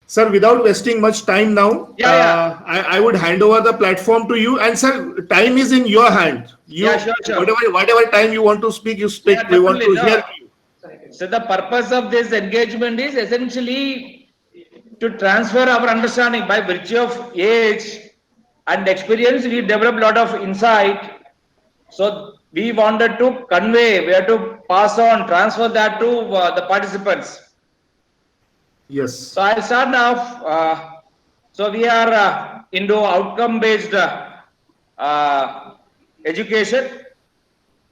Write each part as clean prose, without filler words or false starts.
Sir, without wasting much time now, I would hand over the platform to you. And sir, time is in your hand. You Sure. whatever time you want to speak, you speak. We want to hear you. So the purpose of this engagement is essentially to transfer our understanding by virtue of age and experience. We develop a lot of insight. So we wanted to convey, we have to pass on, transfer that to the participants. Yes. So I'll start now. So we are into outcome-based education.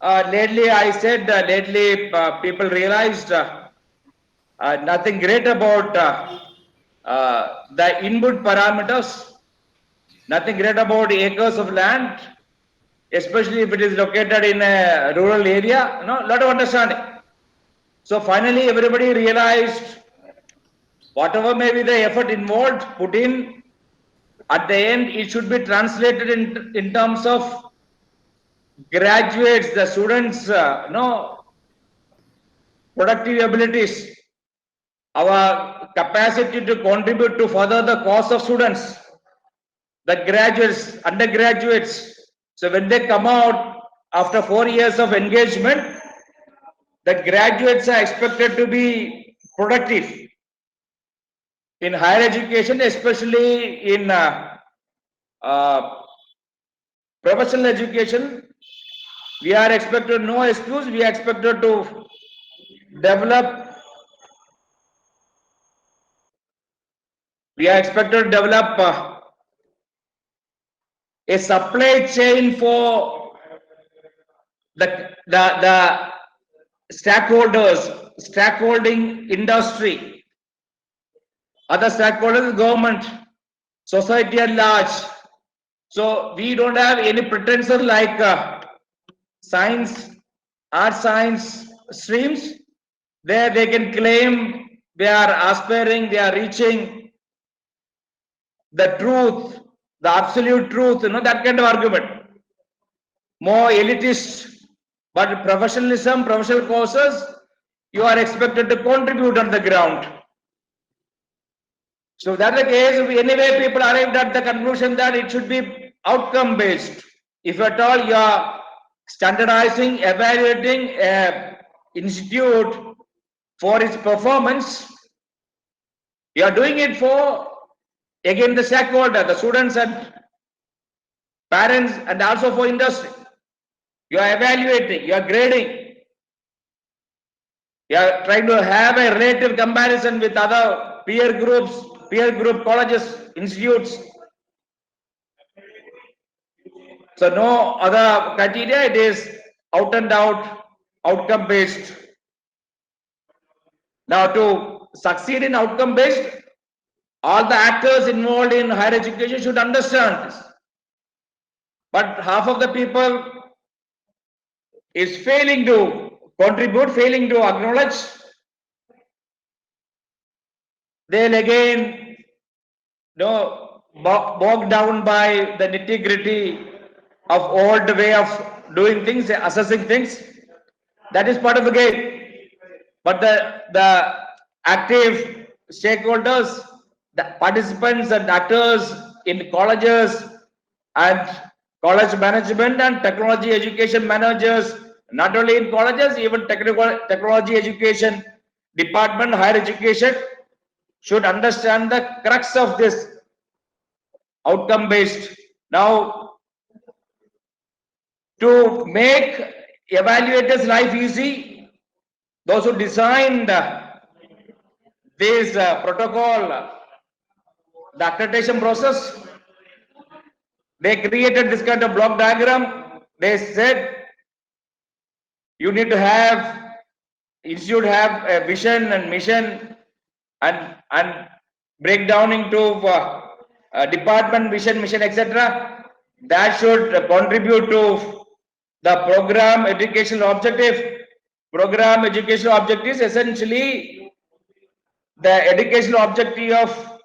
Lately, I said people realized nothing great about the input parameters, nothing great about acres of land, especially if it is located in a rural area. A lot of understanding. So finally, everybody realized whatever may be the effort involved, put in, at the end, it should be translated in terms of graduates, the students, productive abilities, our capacity to contribute to further the cause of students, the graduates, undergraduates. So when they come out after 4 years of engagement, the graduates are expected to be productive in higher education, especially in professional education. We are expected, no excuse, we are expected to develop. We are expected to develop a supply chain for the stakeholders, stakeholding industry, other stakeholders, government, society at large. So we don't have any pretension like science, art science streams. There they can claim they are aspiring, they are reaching the truth, the absolute truth, that kind of argument. More elitist, but professionalism, professional courses, you are expected to contribute on the ground. So that's the case. Anyway, people arrived at the conclusion that it should be outcome based. If at all you are standardizing, evaluating an institute for its performance, you are doing it for, again, the stakeholder, the students and parents, and also for industry. You are evaluating, you are grading, you are trying to have a relative comparison with other peer groups, peer group colleges, institutes. So no other criteria, it is out and out, outcome based. Now to succeed in outcome based, all the actors involved in higher education should understand this. But half of the people is failing to contribute, failing to acknowledge. They'll again bogged down by the nitty-gritty of old way of doing things, assessing things. That is part of the game. But the active stakeholders, the participants and actors in colleges and college management and technology education managers, not only in colleges, even technology education department, higher education, should understand the crux of this outcome based. Now, to make evaluators' life easy, those who designed this protocol, the accreditation process, they created this kind of block diagram. They said you need to have, institute have a vision and mission and break down into department vision, mission, etc. That should contribute to the program educational objective. Program educational objective is essentially the educational objective of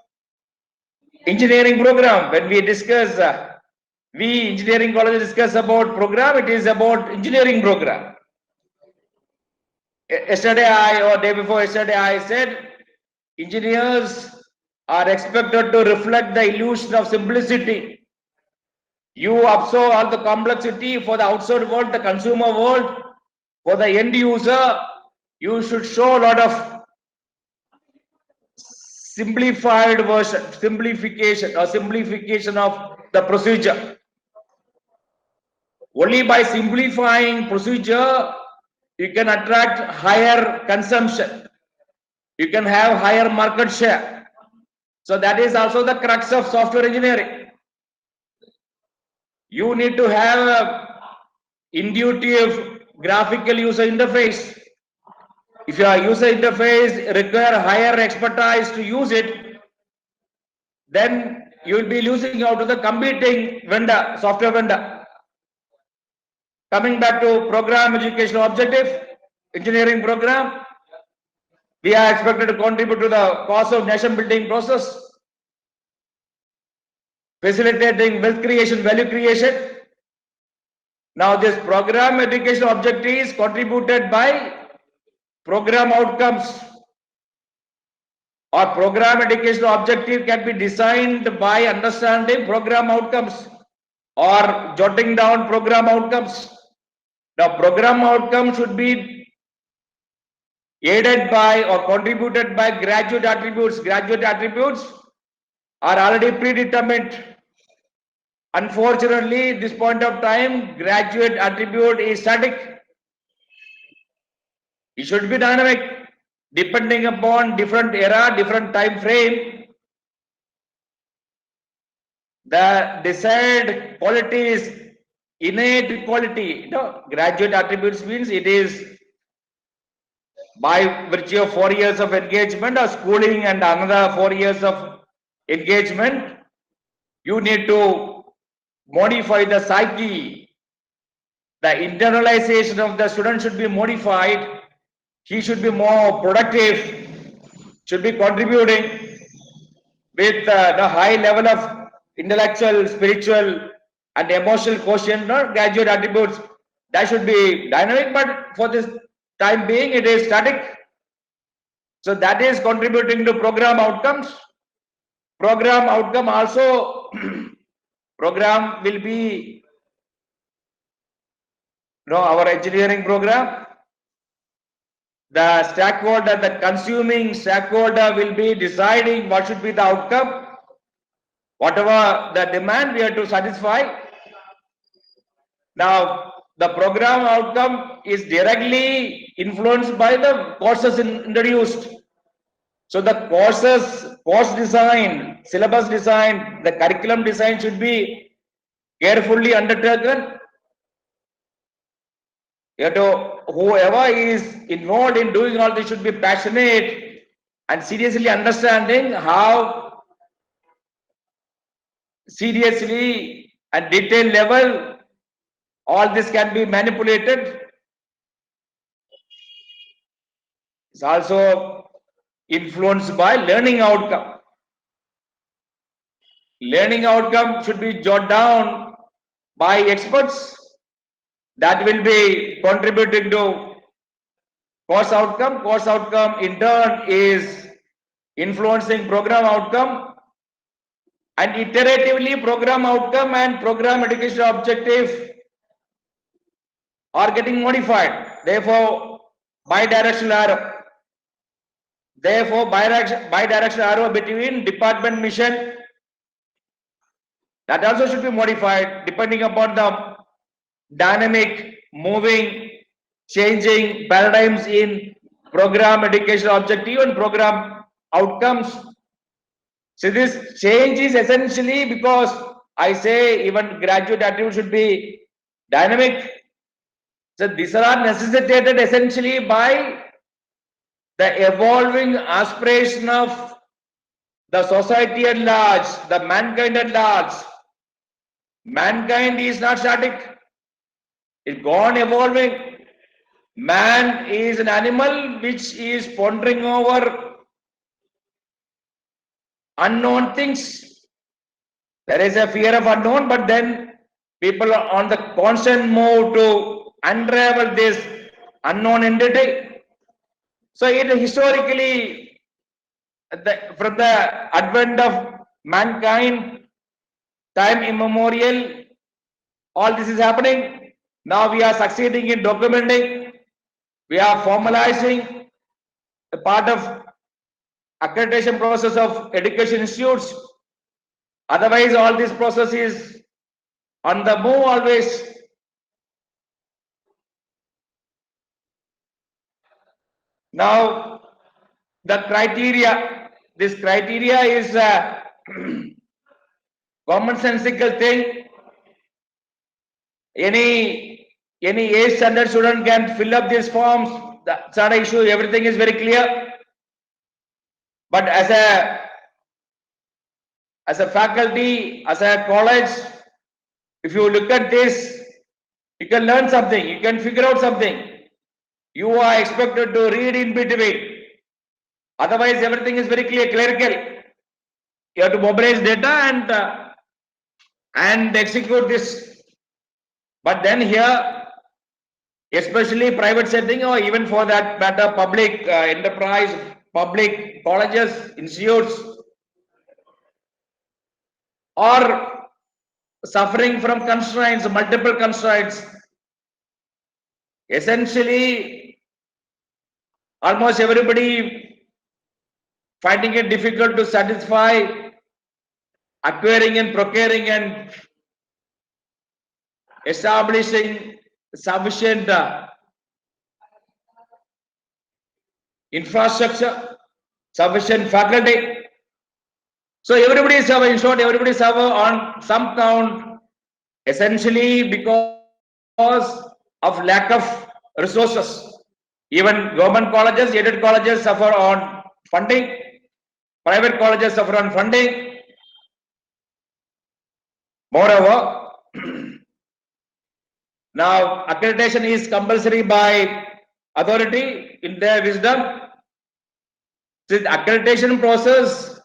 engineering program. When we discuss, we engineering colleges discuss about program, it is about engineering program. Yesterday or day before yesterday I said engineers are expected to reflect the illusion of simplicity. You absorb all the complexity for the outside world, the consumer world, for the end user. You should show a lot of simplified version, simplification of the procedure. Only by simplifying procedure, you can attract higher consumption. You can have higher market share. So that is also the crux of software engineering. You need to have a intuitive graphical user interface. If your user interface require higher expertise to use it, then you will be losing out to the competing vendor, software vendor. Coming back to program educational objective, engineering program, we are expected to contribute to the cause of nation building process, facilitating wealth creation, value creation. Now this program educational objective is contributed by program outcomes, or program educational objective can be designed by understanding program outcomes or jotting down program outcomes. Now program outcomes should be aided by or contributed by graduate attributes. Graduate attributes are already predetermined. Unfortunately, at this point of time, graduate attribute is static. It should be dynamic, depending upon different era, different time frame. The desired quality is innate quality. No, graduate attributes means it is by virtue of 4 years of engagement or schooling and another 4 years of engagement, you need to modify the psyche. The internalization of the student should be modified. He should be more productive, should be contributing with the high level of intellectual, spiritual, and emotional quotient, or graduate attributes. That should be dynamic, but for this time being, it is static. So that is contributing to program outcomes. Program outcome also, program will be, our engineering program. The stakeholder, the consuming stakeholder will be deciding what should be the outcome. Whatever the demand we have to satisfy. Now, the program outcome is directly influenced by the courses introduced. So the course design, syllabus design, the curriculum design should be carefully undertaken. Whoever is involved in doing all this should be passionate and seriously understanding how seriously at detail level all this can be manipulated. It's also influenced by learning outcome. Learning outcome should be jotted down by experts. That will be contributing to course outcome. Course outcome in turn is influencing program outcome, and iteratively program outcome and program education objective are getting modified. Therefore, bidirectional arrow. Therefore, bidirectional arrow between department mission, that also should be modified depending upon the dynamic, moving, changing paradigms in program education objective and program outcomes. So this change is essentially because I say even graduate attribute should be dynamic. So these are necessitated essentially by the evolving aspiration of the society at large, the mankind at large. Mankind is not static. It's gone evolving. Man is an animal which is pondering over unknown things. There is a fear of unknown, but then people are on the constant move to unravel this unknown entity. So it historically from the advent of mankind, time immemorial, all this is happening. Now we are succeeding in documenting. We are formalizing a part of accreditation process of education institutes. Otherwise, all this process is on the move always. Now, the criteria, this criteria is a commonsensical thing. Any age standard student can fill up these forms. That's not an issue. Everything is very clear. But as a faculty, as a college, if you look at this, you can learn something. You can figure out something. You are expected to read in between. Otherwise, everything is very clear, clerical. You have to mobilize data and execute this. But then here, especially private setting or even for that matter, public enterprise, public colleges, institutes, are suffering from constraints, multiple constraints. Essentially, almost everybody finding it difficult to satisfy acquiring and procuring and establishing sufficient infrastructure, sufficient faculty. So everybody is suffer, in short, everybody suffer on some count, essentially because of lack of resources. Even government colleges, aided colleges suffer on funding, private colleges suffer on funding. Moreover, now accreditation is compulsory by authority in their wisdom. This accreditation process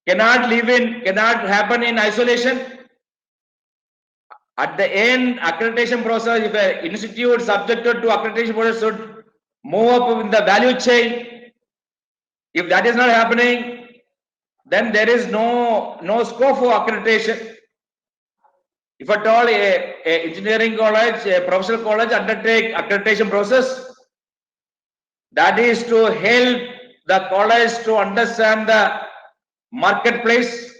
cannot happen in isolation. At the end, accreditation process, if an institute subjected to accreditation process should move up in the value chain. If that is not happening, then there is no scope for accreditation. If at all a engineering college, a professional college undertake accreditation process, that is to help the college to understand the marketplace,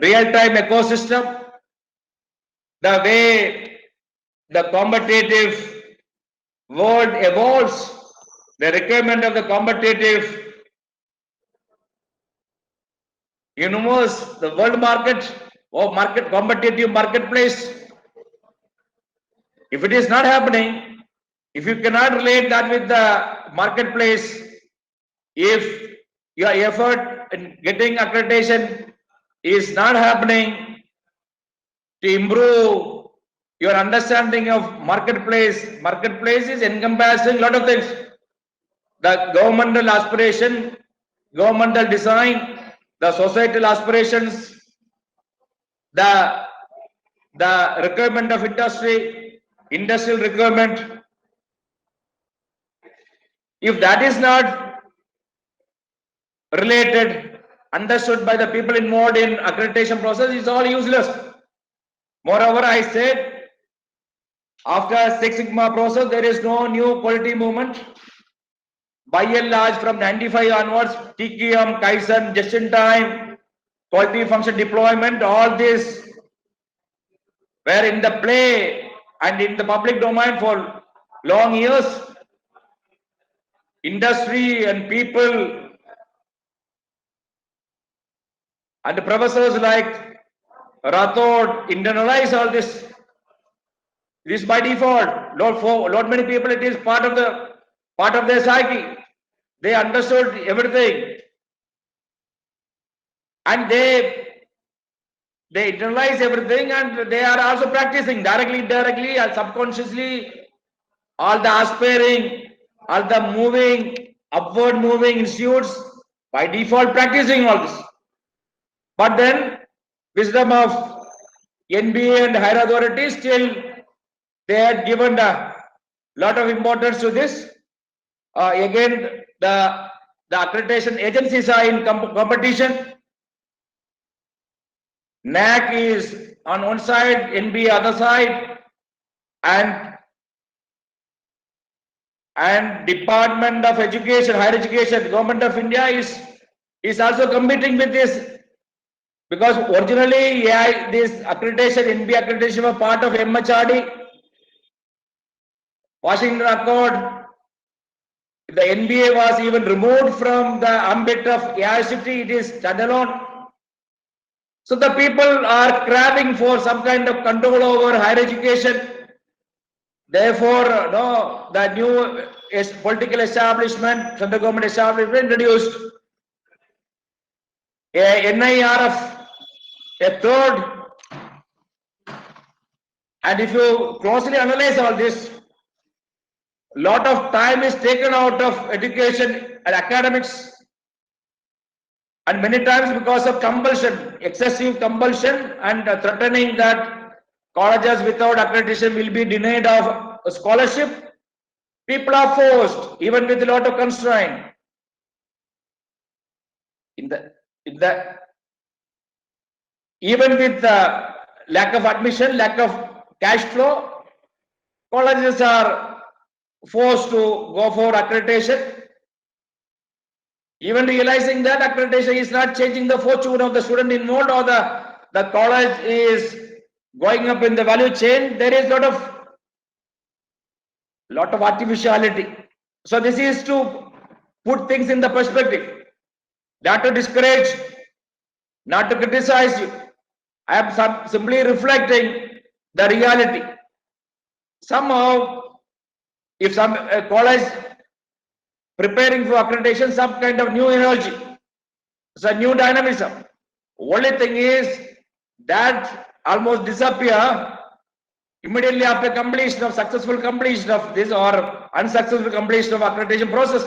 real-time ecosystem, the way the competitive world evolves, the requirement of the competitive universe, the world market or competitive marketplace. If it is not happening, if you cannot relate that with the marketplace, if your effort in getting accreditation is not happening to improve your understanding of marketplace is encompassing a lot of things. The governmental aspiration, governmental design, the societal aspirations, the requirement of industry, industrial requirement. If that is not related, understood by the people involved in accreditation process, is all useless. Moreover, I said, after Six Sigma process, there is no new quality movement. By and large, from 95 onwards, TQM, Kaizen, just in time, quality function deployment, all this were in the play and in the public domain for long years. Industry and people and the professors like Rathod internalize all this. This by default. Lot many people, it is part of their psyche. They understood everything, and they internalize everything, and they are also practicing directly, indirectly, and subconsciously. All the aspiring, all the upward moving institutes by default practicing all this. But then, wisdom of NBA and higher authorities, still they had given a lot of importance to this. Again, the the accreditation agencies are in competition. NAC is on one side, NBA other side, and Department of Education, Higher Education, Government of India is also competing with this, because originally this accreditation, NBA accreditation was part of MHRD, Washington Accord. The NBA was even removed from the ambit of AICTE, it is standalone. So the people are craving for some kind of control over higher education. Therefore, no, the new political establishment, central government establishment introduced a NIRF, a third. And if you closely analyze all this, lot of time is taken out of education and academics, and many times because of compulsion, excessive compulsion, and threatening that colleges without accreditation will be denied of scholarship. People are forced, even with a lot of constraint. Even with the lack of admission, lack of cash flow, colleges are forced to go for accreditation, even realizing that accreditation is not changing the fortune of the student involved, or the college is going up in the value chain. There is lot of artificiality. So this is to put things in the perspective, not to discourage, not to criticize you. I am simply reflecting the reality. Somehow, if some college preparing for accreditation, some kind of new energy, it's a new dynamism. Only thing is that almost disappear immediately after completion of successful completion of this, or unsuccessful completion of accreditation process.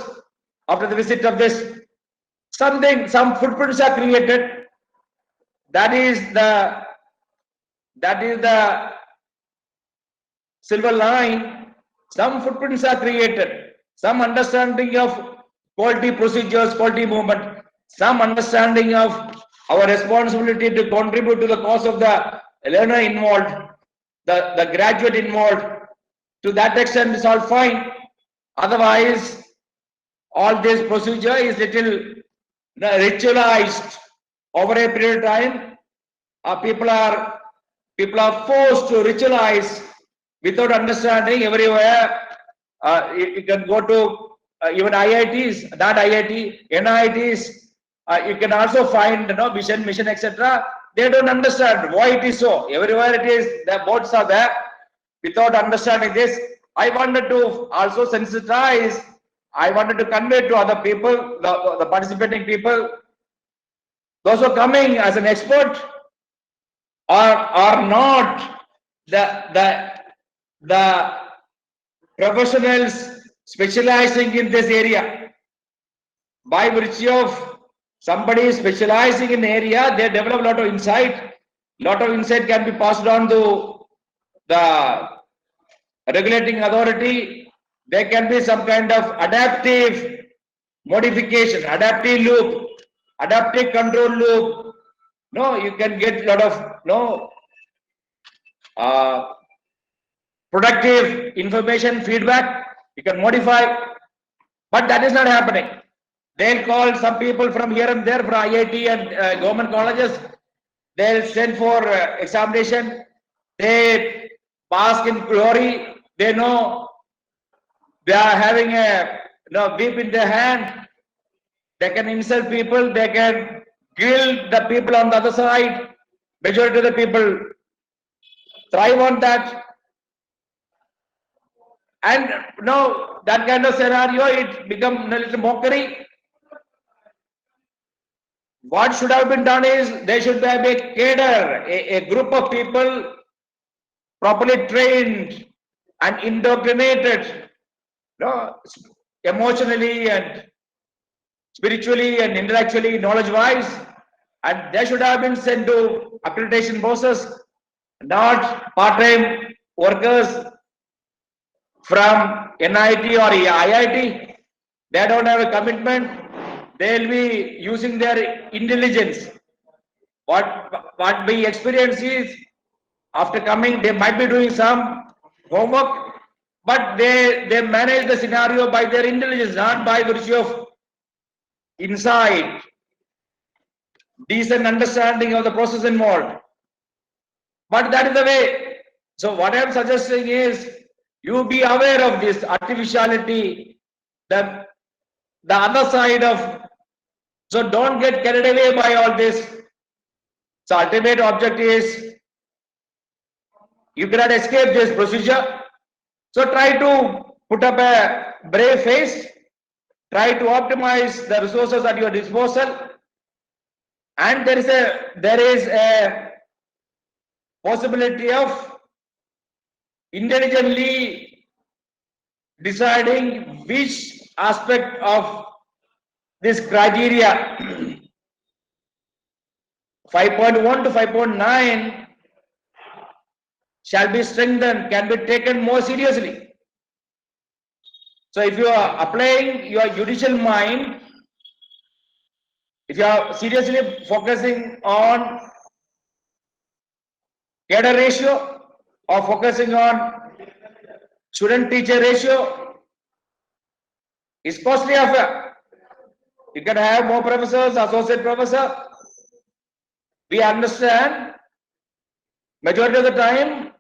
After the visit of this, some footprints are created. That is the silver line. Some footprints are created. Some understanding of quality procedures, quality movement. Some understanding of our responsibility to contribute to the cause of the learner involved, the graduate involved. To that extent, it's all fine. Otherwise, all this procedure is little ritualized over a period of time. People are forced to ritualize without understanding everywhere. You can go to even IITs, not IIT, NITs. You can also find vision, mission, etc. They don't understand why it is so. Everywhere it is, the boards are there. Without understanding this, I wanted to also sensitize. I wanted to convey to other people, the participating people, those who are coming as an expert are not the professionals specializing in this area. By virtue of somebody specializing in the area, they develop a lot of insight. Lot of insight can be passed on to the regulating authority. There can be some kind of adaptive modification, adaptive loop, adaptive control loop. No, you can get a lot of productive information feedback. You can modify, but that is not happening. They'll call some people from here and there, from IIT and government colleges. They'll send for examination. They bask in glory. They know they are having a whip in their hand. They can insult people. They can gild the people on the other side. Majority of the people thrive on that. And that kind of scenario, it becomes a little mockery. What should have been done is there should have a cadre, a group of people properly trained and indoctrinated, emotionally and spiritually and intellectually, knowledge-wise, and they should have been sent to accreditation process, not part-time workers from NIT or IIT. They don't have a commitment. they will be using their intelligence. What we experience is, after coming, they might be doing some homework, but they manage the scenario by their intelligence, not by virtue of insight, decent understanding of the process involved. But that is the way. So what I am suggesting is, you be aware of this artificiality, the other side of, so don't get carried away by all this. So ultimate object is, you cannot escape this procedure. So try to put up a brave face, try to optimize the resources at your disposal, and there is a possibility of intelligently deciding which aspect of this criteria 5.1 to 5.9 shall be strengthened, can be taken more seriously. So if you are applying your judicial mind, if you are seriously focusing on cadre ratio or focusing on student teacher ratio, is costly affair. You can have more professors, associate professor. We understand majority of the time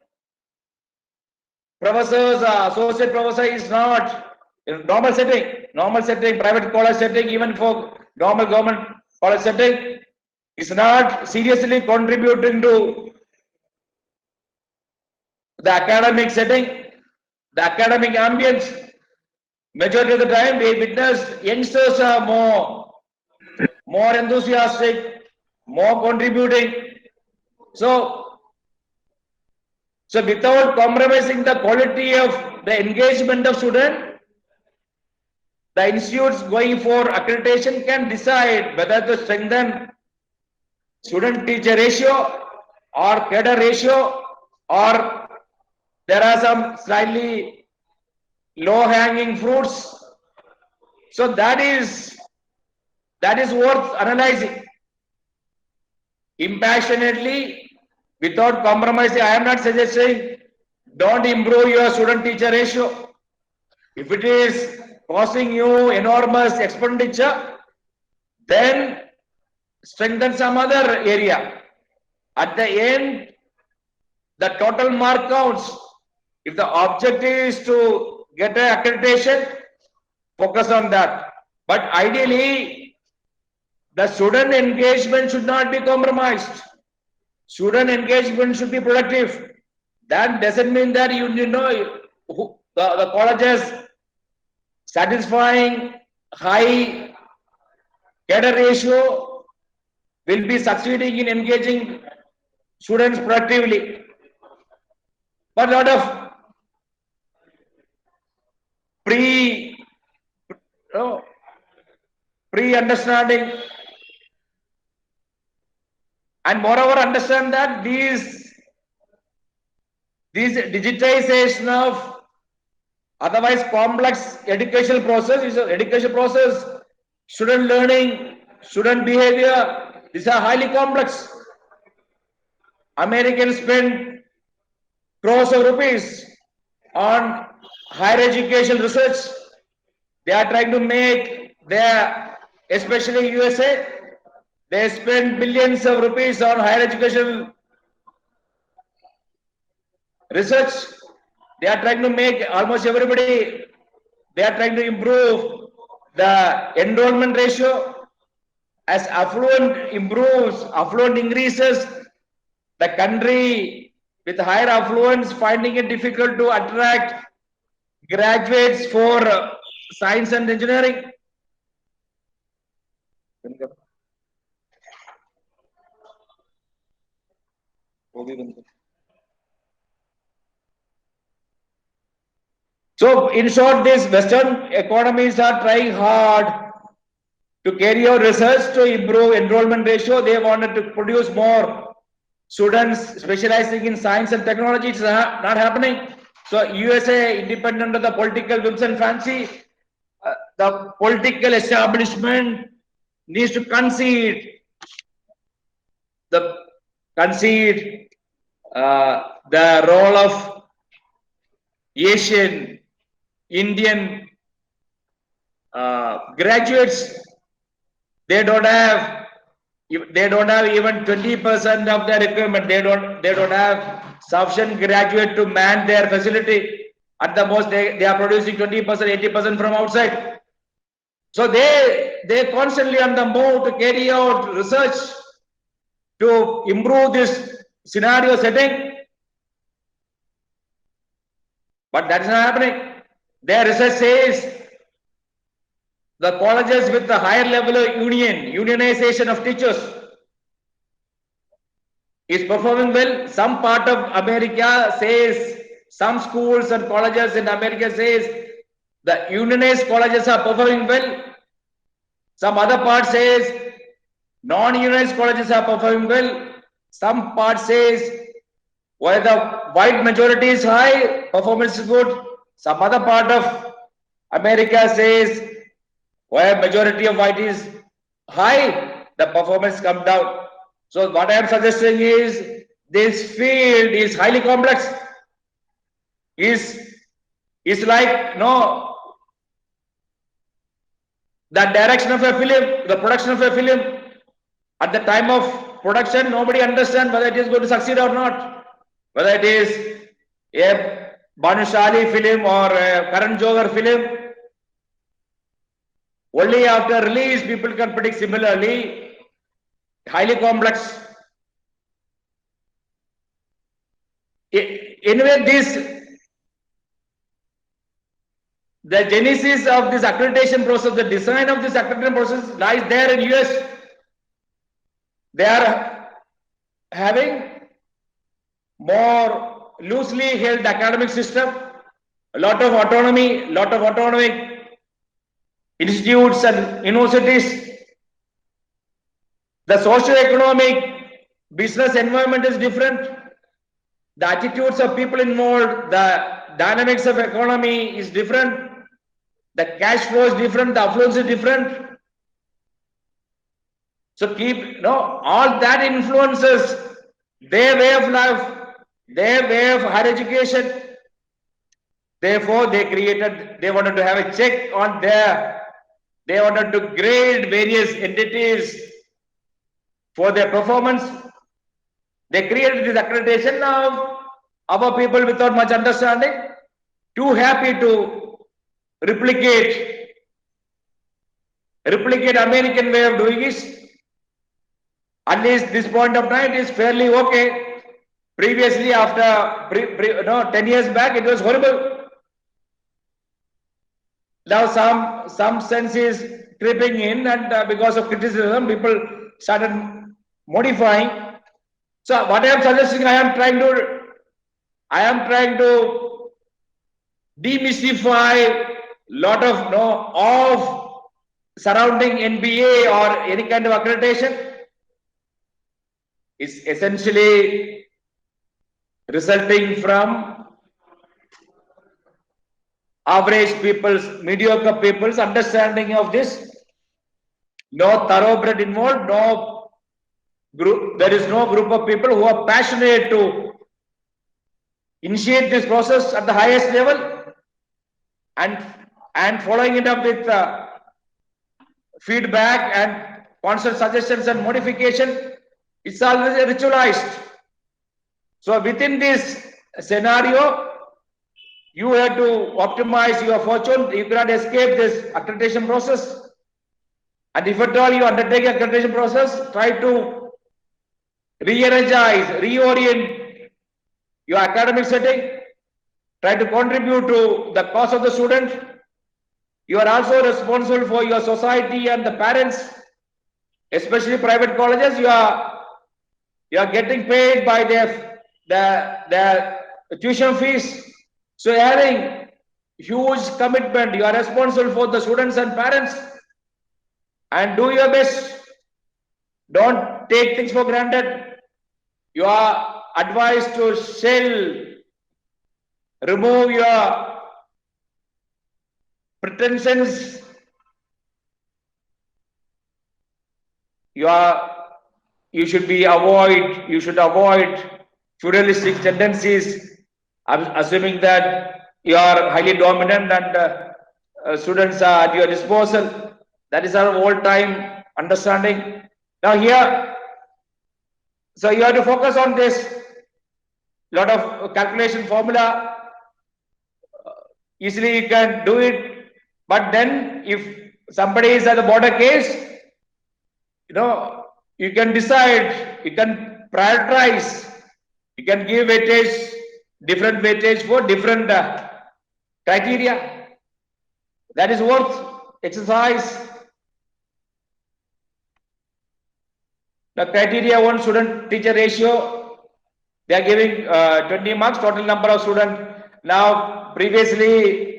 professors, associate professor is not in normal setting, private college setting, even for normal government college setting, is not seriously contributing to the academic setting, the academic ambience. Majority of the time we witness youngsters are more enthusiastic, more contributing. So without compromising the quality of the engagement of student, the institutes going for accreditation can decide whether to strengthen student teacher ratio or cadre ratio, or there are some slightly low hanging fruits. So that is worth analyzing impassionately without compromising. I am not suggesting don't improve your student teacher ratio. If it is costing you enormous expenditure, then strengthen some other area. At the end, the total mark counts. If the objective is to get an accreditation, focus on that. But ideally, the student engagement should not be compromised. Student engagement should be productive. That doesn't mean that the colleges satisfying high cadre ratio will be succeeding in engaging students productively. But a lot of pre-understanding, and moreover understand that these digitization of otherwise complex educational process is an educational process, student learning, student behavior, these are highly complex. Americans spend crores of rupees on higher education research. They are trying to make especially USA, they spend billions of rupees on higher education research. They are trying to make almost everybody, they are trying to improve the enrollment ratio. As affluent improves, affluent increases, the country with higher affluence finding it difficult to attract graduates for science and engineering. So in short, these Western economies are trying hard to carry out research to improve enrollment ratio. They wanted to produce more students specializing in science and technology. It's not happening. So USA, independent of the political whims and fancy, the political establishment needs to concede the role of Asian, Indian graduates. They don't have even 20% of their requirement. They don't have sufficient graduate to man their facility. At the most, they are producing 20%, 80% from outside. So they constantly on the move to carry out research to improve this scenario setting. But that is not happening. Their research says the colleges with the higher level of unionization of teachers is performing well. Some part of America says, some schools and colleges in America says the unionized colleges are performing well. Some other part says non-unionized colleges are performing well. Some part says where the white majority is high, performance is good. Some other part of America says where majority of white is high, the performance come down. So what I am suggesting is this field is highly complex. Is like the direction of a film, the production of a film. At the time of production, nobody understands whether it is going to succeed or not. Whether it is a Banushali film or a Karan Johar film. Only after release, people can predict. Similarly, highly complex. Anyway, the genesis of this accreditation process, the design of this accreditation process lies there in US. They are having more loosely held academic system, a lot of autonomy, lot of autonomic institutes and universities. The socio-economic business environment is different. The attitudes of people involved, the dynamics of economy is different. The cash flow is different, the affluence is different. So all that influences their way of life, their way of higher education. Therefore, they wanted to have a check on they wanted to grade various entities for their performance. They created this accreditation. Now, our people without much understanding, too happy to replicate American way of doing it. At least this point of time, it is fairly okay. Previously, after 10 years back, it was horrible. Now some sense is creeping in, and because of criticism, people started modifying. So what I am suggesting, I am trying to demystify lot of surrounding NBA or any kind of accreditation. Is essentially resulting from average people's, mediocre people's understanding of this. No thoroughbred involved, no group. There is no group of people who are passionate to initiate this process at the highest level and following it up with feedback and constant suggestions and modification. It's always ritualized. So within this scenario, you have to optimize your fortune. You cannot escape this accreditation process. And if at all you undertake accreditation process, try to re-energize, reorient your academic setting. Try to contribute to the cause of the student. You are also responsible for your society and the parents, especially private colleges. You are getting paid by their tuition fees. So having huge commitment, you are responsible for the students and parents, and do your best. Don't take things for granted. You are advised to remove your pretensions, you should avoid feudalistic tendencies, assuming that you are highly dominant and students are at your disposal. That is our old time understanding. Now here, so you have to focus on this. Lot of calculation formula, easily you can do it. But then if somebody is at the border case, you can decide, you can prioritize, you can give weightage, different weightage for different criteria. That is worth exercise. The criteria 1 student teacher ratio, they are giving 20 marks, total number of students. Now, originally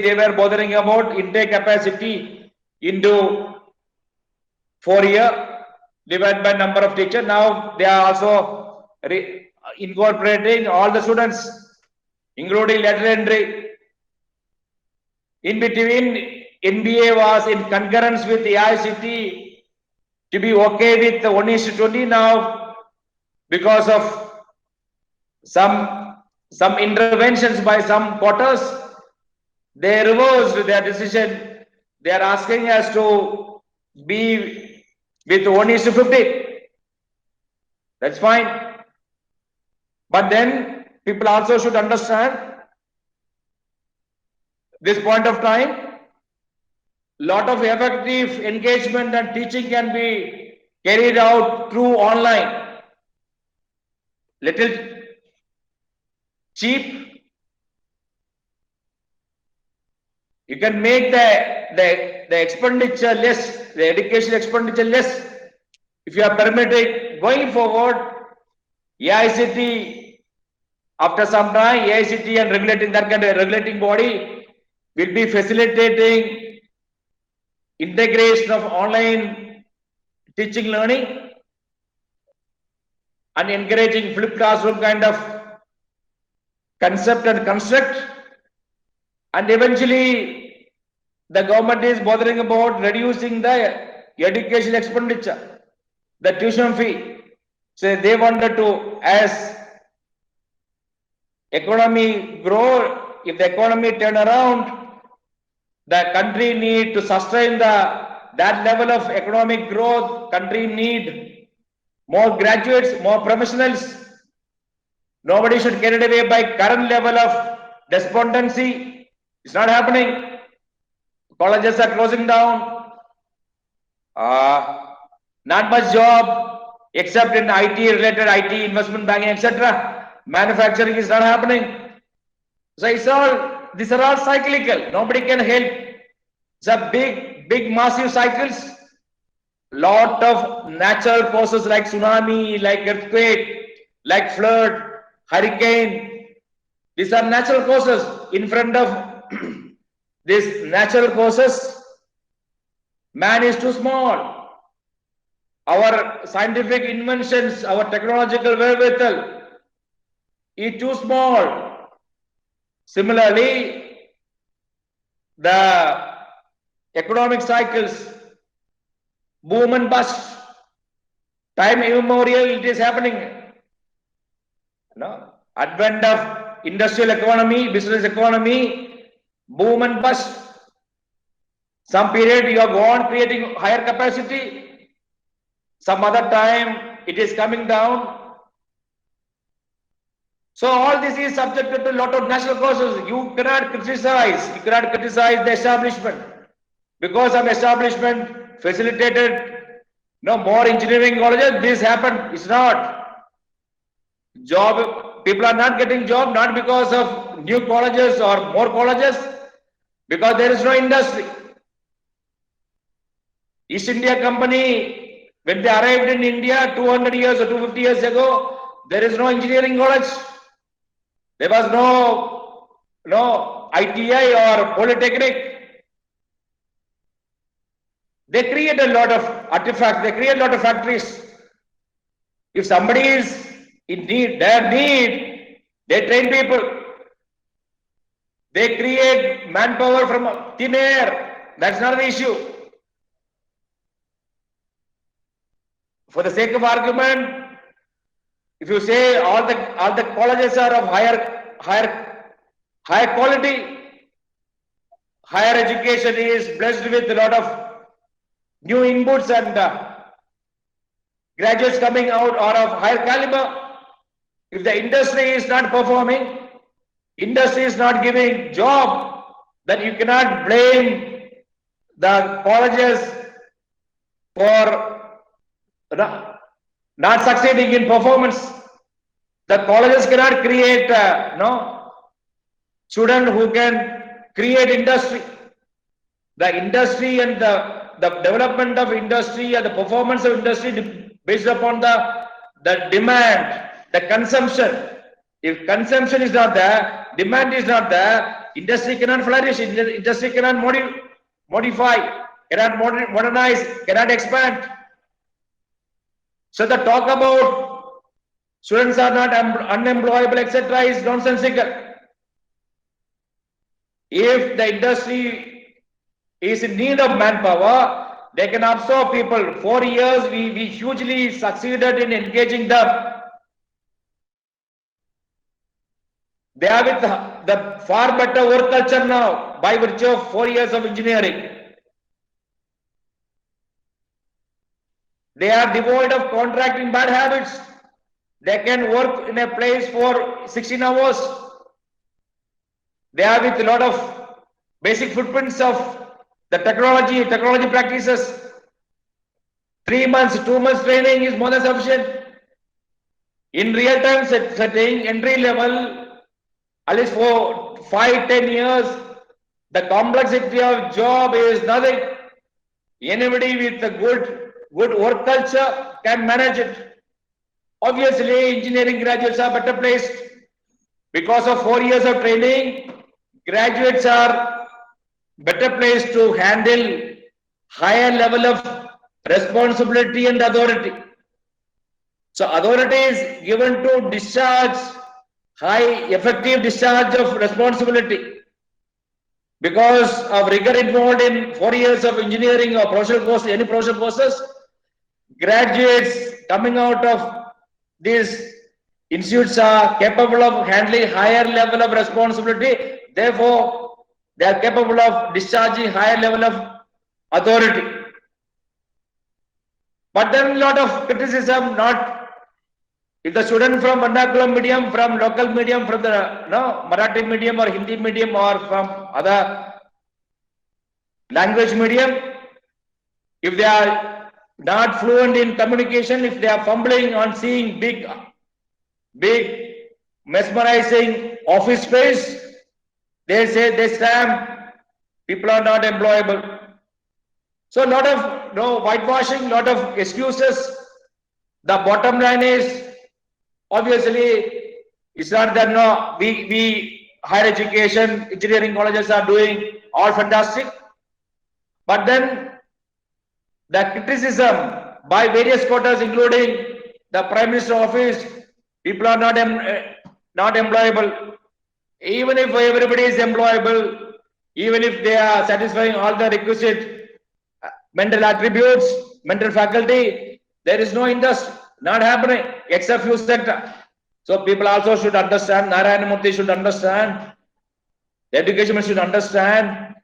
they were bothering about intake capacity into 4 year divided by number of teachers. Now they are also incorporating all the students, including letter entry. In between, NBA was in concurrence with the AICTE to be okay with the 1:20. Now, because of some interventions by some quarters, they reversed their decision. They are asking us to be with 1:50. That's fine. But then people also should understand this point of time. Lot of effective engagement and teaching can be carried out through online. Little cheap. You can make the expenditure less, the education expenditure less. If you are permitted going forward, AICTE, after some time, AICTE and regulating that kind of regulating body will be facilitating integration of online teaching learning and encouraging flipped classroom kind of concept and construct. And eventually, the government is bothering about reducing the education expenditure, the tuition fee. So they wanted to, as economy grow, if the economy turn around, the country need to sustain that level of economic growth. Country need more graduates, more professionals. Nobody should get away by current level of despondency. It's not happening. Colleges are closing down. Not much job except in IT related, IT, investment banking, etc. Manufacturing is not happening. So these are all cyclical. Nobody can help. It's a big massive cycles. Lot of natural causes like tsunami, like earthquake, like flood, hurricane. These are natural causes. In front of these natural causes, man is too small. Our scientific inventions, our technological wherewithal is too small. Similarly, the economic cycles, boom and bust, time immemorial, it is happening. Advent of industrial economy, business economy, boom and bust. Some period you have gone creating higher capacity. Some other time it is coming down. So all this is subjected to a lot of natural causes. You cannot criticize the establishment. Because of establishment facilitated more engineering colleges, this happened. It's not. Job, people are not getting job, not because of new colleges or more colleges, because there is no industry. East India Company, when they arrived in India 200 years or 250 years ago, there is no engineering college. There was no ITI or polytechnic. They create a lot of artifacts, they create a lot of factories. If somebody is in need, they train people. They create manpower from thin air. That's not an issue. For the sake of argument, if you say all the colleges are of higher quality, higher education is blessed with a lot of new inputs and graduates coming out are of higher caliber. If the industry is not performing, industry is not giving job, then you cannot blame the colleges for not succeeding in performance. The colleges cannot create student who can create industry. The industry and the development of industry and the performance of industry based upon the demand, the consumption. If consumption is not there, demand is not there, industry cannot flourish, industry cannot modify, cannot modernize, cannot expand. So the talk about students are not unemployable, etc. is nonsensical. If the industry is in need of manpower, they can absorb people. 4 years, we hugely succeeded in engaging them. They are with the far better work culture now by virtue of 4 years of engineering. They are devoid of contracting bad habits. They can work in a place for 16 hours. They are with a lot of basic footprints of the technology practices. 3 months, 2 months training is more than sufficient. In real-time setting, entry level, at least for 5-10 years, the complexity of job is nothing. Anybody with a good work culture can manage it. Obviously, engineering graduates are better placed. Because of 4 years of training, graduates are better placed to handle higher level of responsibility and authority. So authority is given to discharge, high effective discharge of responsibility. Because of rigor involved in 4 years of engineering or professional course, any professional courses, graduates coming out of these institutes are capable of handling higher level of responsibility. Therefore, they are capable of discharging higher level of authority. But then a lot of criticism, not if the student from vernacular medium, from local medium, from the Marathi medium or Hindi medium or from other language medium, if they are not fluent in communication, if they are fumbling on seeing big mesmerizing office space, they say they stamp, people are not employable. So a lot of whitewashing, lot of excuses. The bottom line is, obviously, it's not that we higher education, engineering colleges are doing all fantastic. But then the criticism by various quarters, including the Prime Minister office, people are not employable. Even if everybody is employable, even if they are satisfying all the requisite mental attributes, mental faculty, there is no industry, not happening, except few sector. So people also should understand, Narayana Murthy should understand, the education ministry should understand,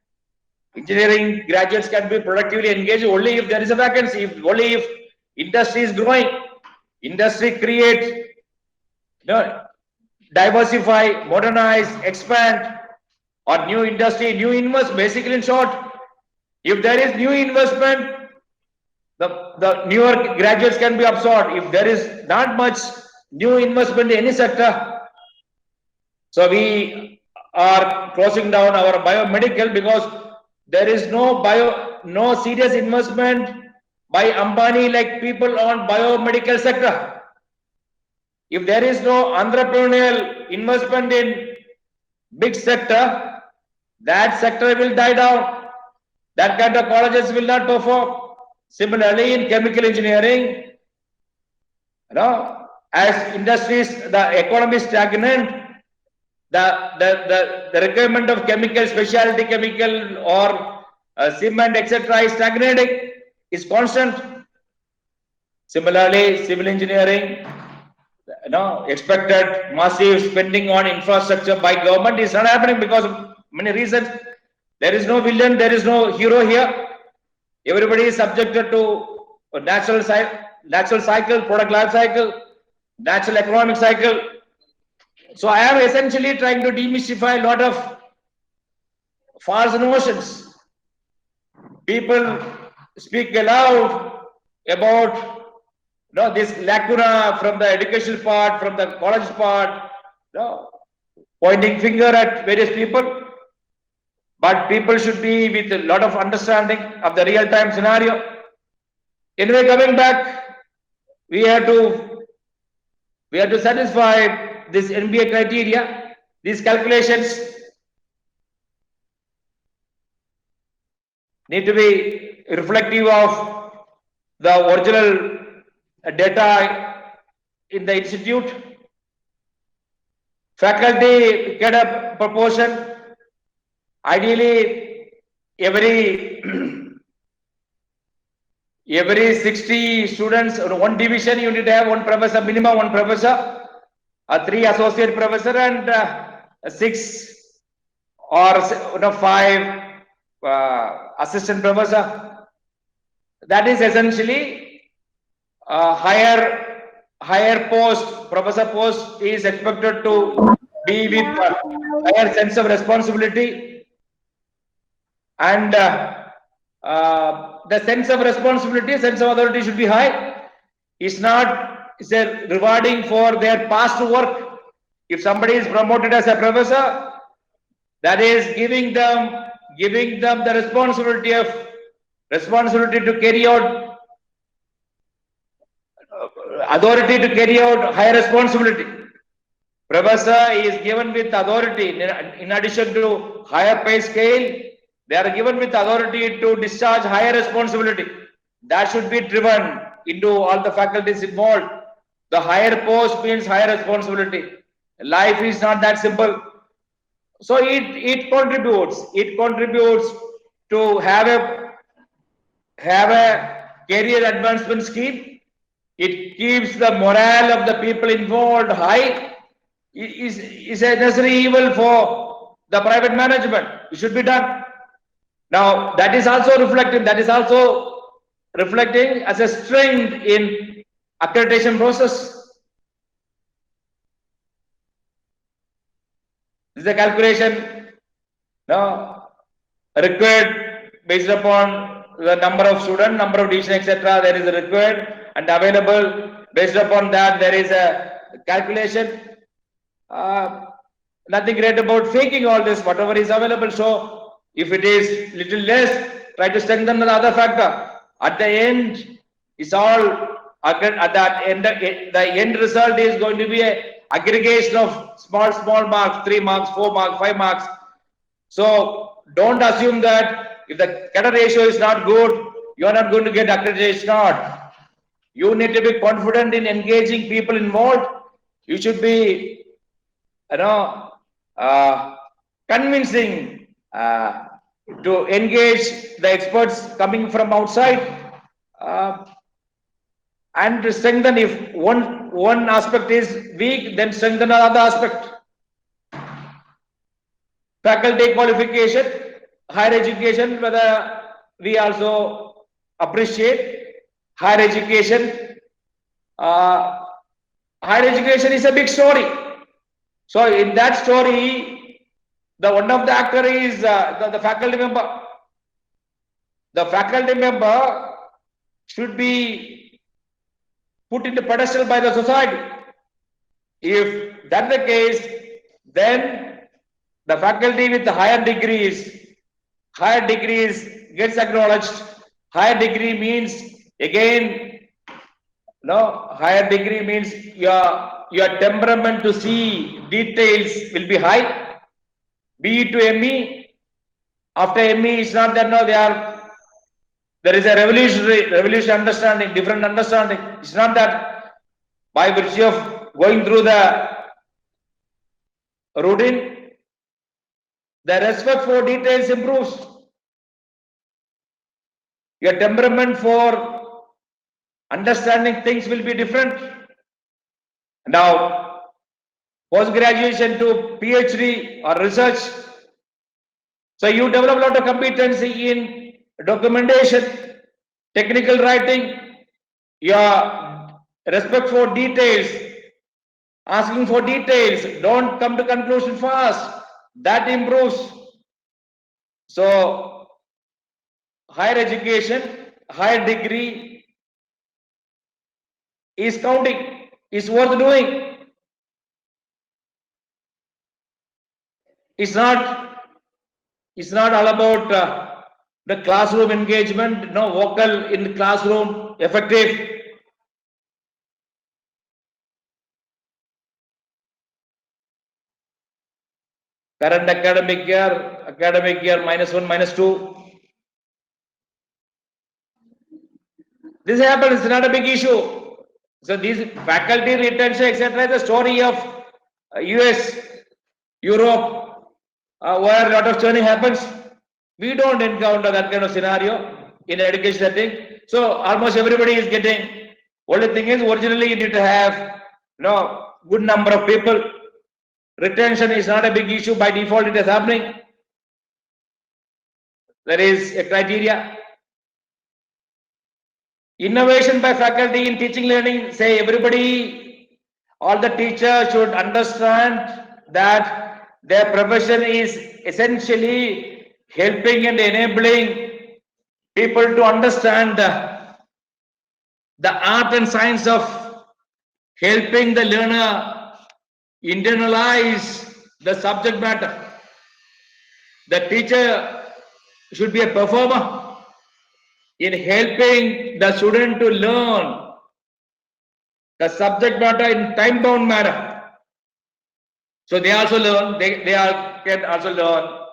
engineering graduates can be productively engaged only if there is a vacancy, only if industry is growing, industry create, diversify, modernize, expand, or new industry, new invest, basically in short, if there is new investment, the newer graduates can be absorbed. If there is not much new investment in any sector, so we are closing down our biomedical because there is no serious investment by Ambani like people on biomedical sector. If there is no entrepreneurial investment in big sector, that sector will die down. That kind of colleges will not perform. Similarly, in chemical engineering, as industries, the economy is stagnant, the requirement of chemical, specialty chemical or cement, etc. is stagnating, is constant. Similarly, civil engineering, expected massive spending on infrastructure by government is not happening because of many reasons. There is no villain, there is no hero here. Everybody is subjected to a natural cycle, product life cycle, natural economic cycle. So I am essentially trying to demystify a lot of false notions. People speak aloud about this lacuna from the educational part, from the college part, pointing finger at various people. But people should be with a lot of understanding of the real-time scenario. Anyway, coming back, we have to satisfy this NBA criteria, these calculations need to be reflective of the original data in the institute. Faculty get a proportion. Ideally, every 60 students, one division, you need to have one professor, minimum one professor, 3 associate professor, and 6 or 5 assistant professor. That is essentially higher post, professor post is expected to be with higher sense of responsibility, and the sense of responsibility, sense of authority should be high. It's a rewarding for their past work. If somebody is promoted as a professor, that is giving them the responsibility to carry out, authority to carry out higher responsibility. Professor is given with authority in addition to higher pay scale. They are given with authority to discharge higher responsibility. That should be driven into all the faculties involved. The higher post means higher responsibility. Life is not that simple. So it contributes to have a career advancement scheme. It keeps the morale of the people involved high. Is a necessary evil for the private management. It should be done. Now that is also reflecting as a strength in accreditation process. This is a calculation required based upon the number of students, number of division, etc. There is a required and available. Based upon that, there is a calculation. Nothing great about faking all this, whatever is available. So if it is little less, try to strengthen the other factor. At the end, it's all at that end. The end result is going to be a aggregation of small marks, 3 marks, 4 marks, 5 marks. So don't assume that if the cadre ratio is not good, you are not going to get accreditation. Not. You need to be confident in engaging people involved. You should be, convincing to engage the experts coming from outside, and to strengthen. If one aspect is weak, then strengthen another aspect. Faculty qualification, higher education, whether we also appreciate higher education. Higher education is a big story. So in that story, one of the actor is the faculty member. The faculty member should be put into pedestal by the society. If that's the case, then the faculty with the higher degrees gets acknowledged. Higher degree means, again, higher degree means your temperament to see details will be high. Be it to ME. After ME, it's not that there is a revolutionary understanding, different understanding. It's not that by virtue of going through the routine, the respect for details improves. Your temperament for understanding things will be different. Now, post-graduation to PhD or research. So you develop a lot of competency in documentation, technical writing, your respect for details, asking for details, don't come to conclusion fast. That improves. So higher education, higher degree is counting, is worth doing. It's not all about the classroom engagement, no vocal in the classroom, effective. Current academic year -1, -2. This happens, it's not a big issue. So these faculty retention, etc., the story of US, Europe, where a lot of churning happens. We don't encounter that kind of scenario in education setting. So almost everybody is getting. Only thing is, originally you need to have good number of people. Retention is not a big issue, by default it is happening. There is a criteria. Innovation by faculty in teaching learning, say everybody, all the teachers should understand that their profession is essentially helping and enabling people to understand the art and science of helping the learner internalize the subject matter. The teacher should be a performer in helping the student to learn the subject matter in time-bound manner. So they also learn, they can also learn.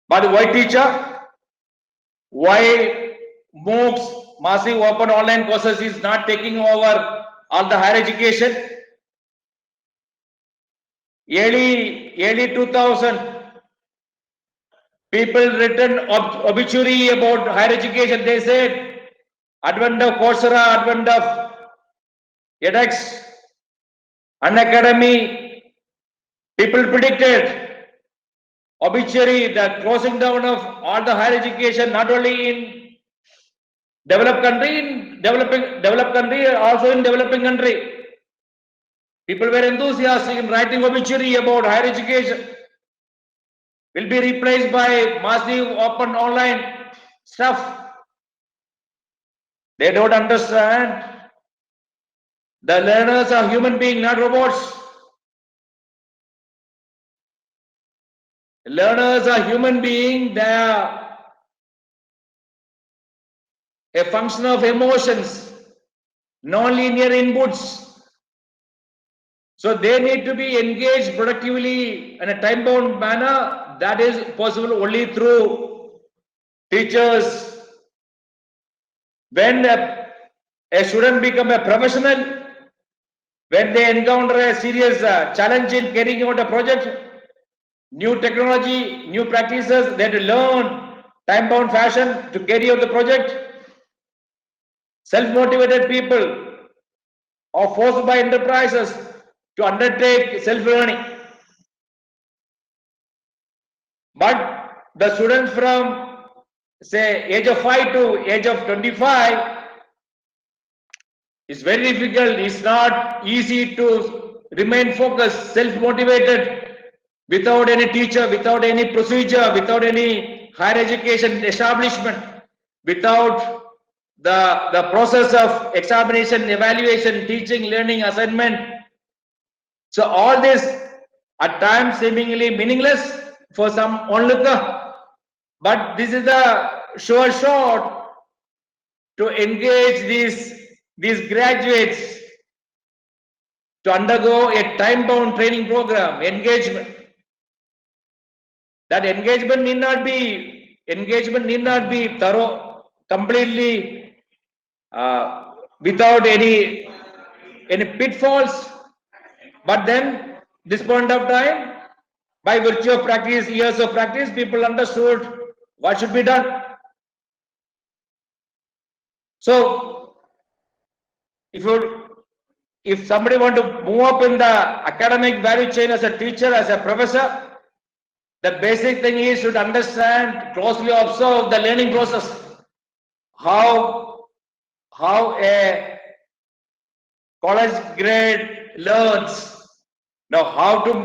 But why teacher? Why MOOCs, massive open online courses, is not taking over all the higher education? Early 2000, people written obituary about higher education. They said, advent of Coursera, advent of edX, Unacademy, people predicted obituary, the closing down of all the higher education, not only in developed country, also in developing country. People were enthusiastic in writing obituary about higher education. Will be replaced by massive open online stuff. They don't understand. The learners are human beings, not robots. Learners are human beings. They are a function of emotions, non-linear inputs. So they need to be engaged productively in a time-bound manner. That is possible only through teachers. When a student becomes a professional, when they encounter a serious challenge in carrying out a project, new technology, new practices, they have to learn time-bound fashion to carry out the project. Self-motivated people are forced by enterprises to undertake self-learning. But the students from, say, age of 5 to age of 25, it's very difficult. It's not easy to remain focused, self-motivated, without any teacher, without any procedure, without any higher education establishment, without the process of examination, evaluation, teaching, learning, assignment. So all this at times seemingly meaningless for some onlooker, but this is the sure shot to engage these graduates to undergo a time-bound training program, engagement. That engagement need not be thorough, completely without any pitfalls. But then, this point of time, by virtue of practice, years of practice, people understood what should be done. So if somebody want to move up in the academic value chain as a teacher, as a professor, the basic thing is should understand, closely observe the learning process. How a college grade learns. Now, how to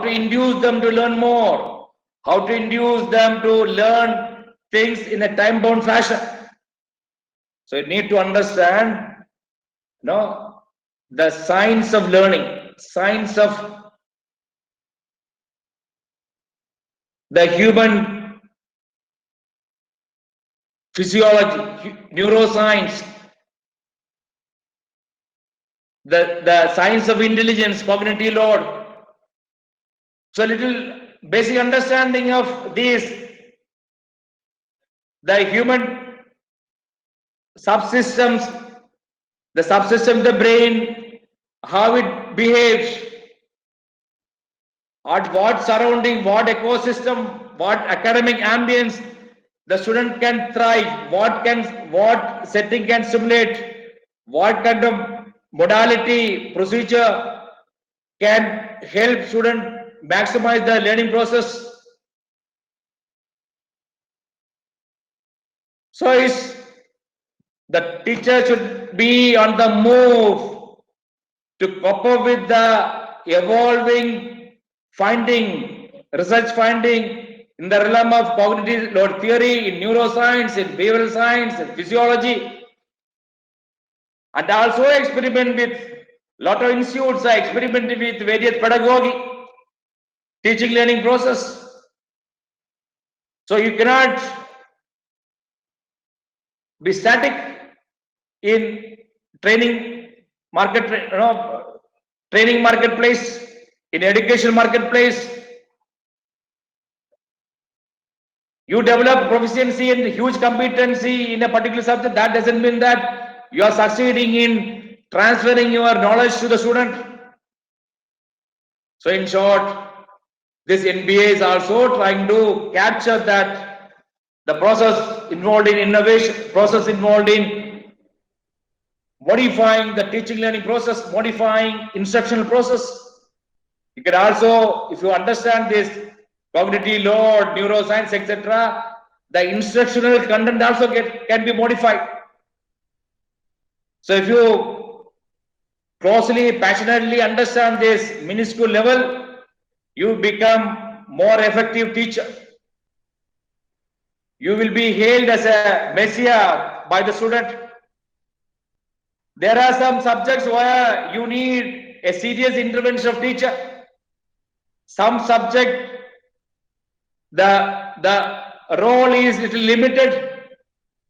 induce them to learn more, how to induce them to learn things in a time-bound fashion. So you need to understand, the science of learning, science of the human physiology, neuroscience, the science of intelligence, cognitive load. So little basic understanding of these, the human subsystems, the subsystem of the brain, how it behaves, at what surrounding, what ecosystem, what academic ambience the student can thrive, what setting can stimulate, what kind of modality, procedure can help student maximize the learning process. So the teacher should be on the move to cope up with the evolving finding, research finding in the realm of cognitive load theory, in neuroscience, in behavioral science, in physiology, and also experiment with lot of institutes are experimenting with various pedagogy, teaching learning process. So you cannot be static in training training marketplace, in education marketplace. You develop proficiency and huge competency in a particular subject. That doesn't mean that you are succeeding in transferring your knowledge to the student. So in short, this NBA is also trying to capture that the process involved in innovation, process involved in modifying the teaching learning process, modifying instructional process. You can also, if you understand this cognitive load, neuroscience, etc., the instructional content also can be modified. So if you closely, passionately understand this minuscule level, you become more effective teacher. You will be hailed as a messiah by the student. There are some subjects where you need a serious intervention of teacher. Some subject, the role is little limited,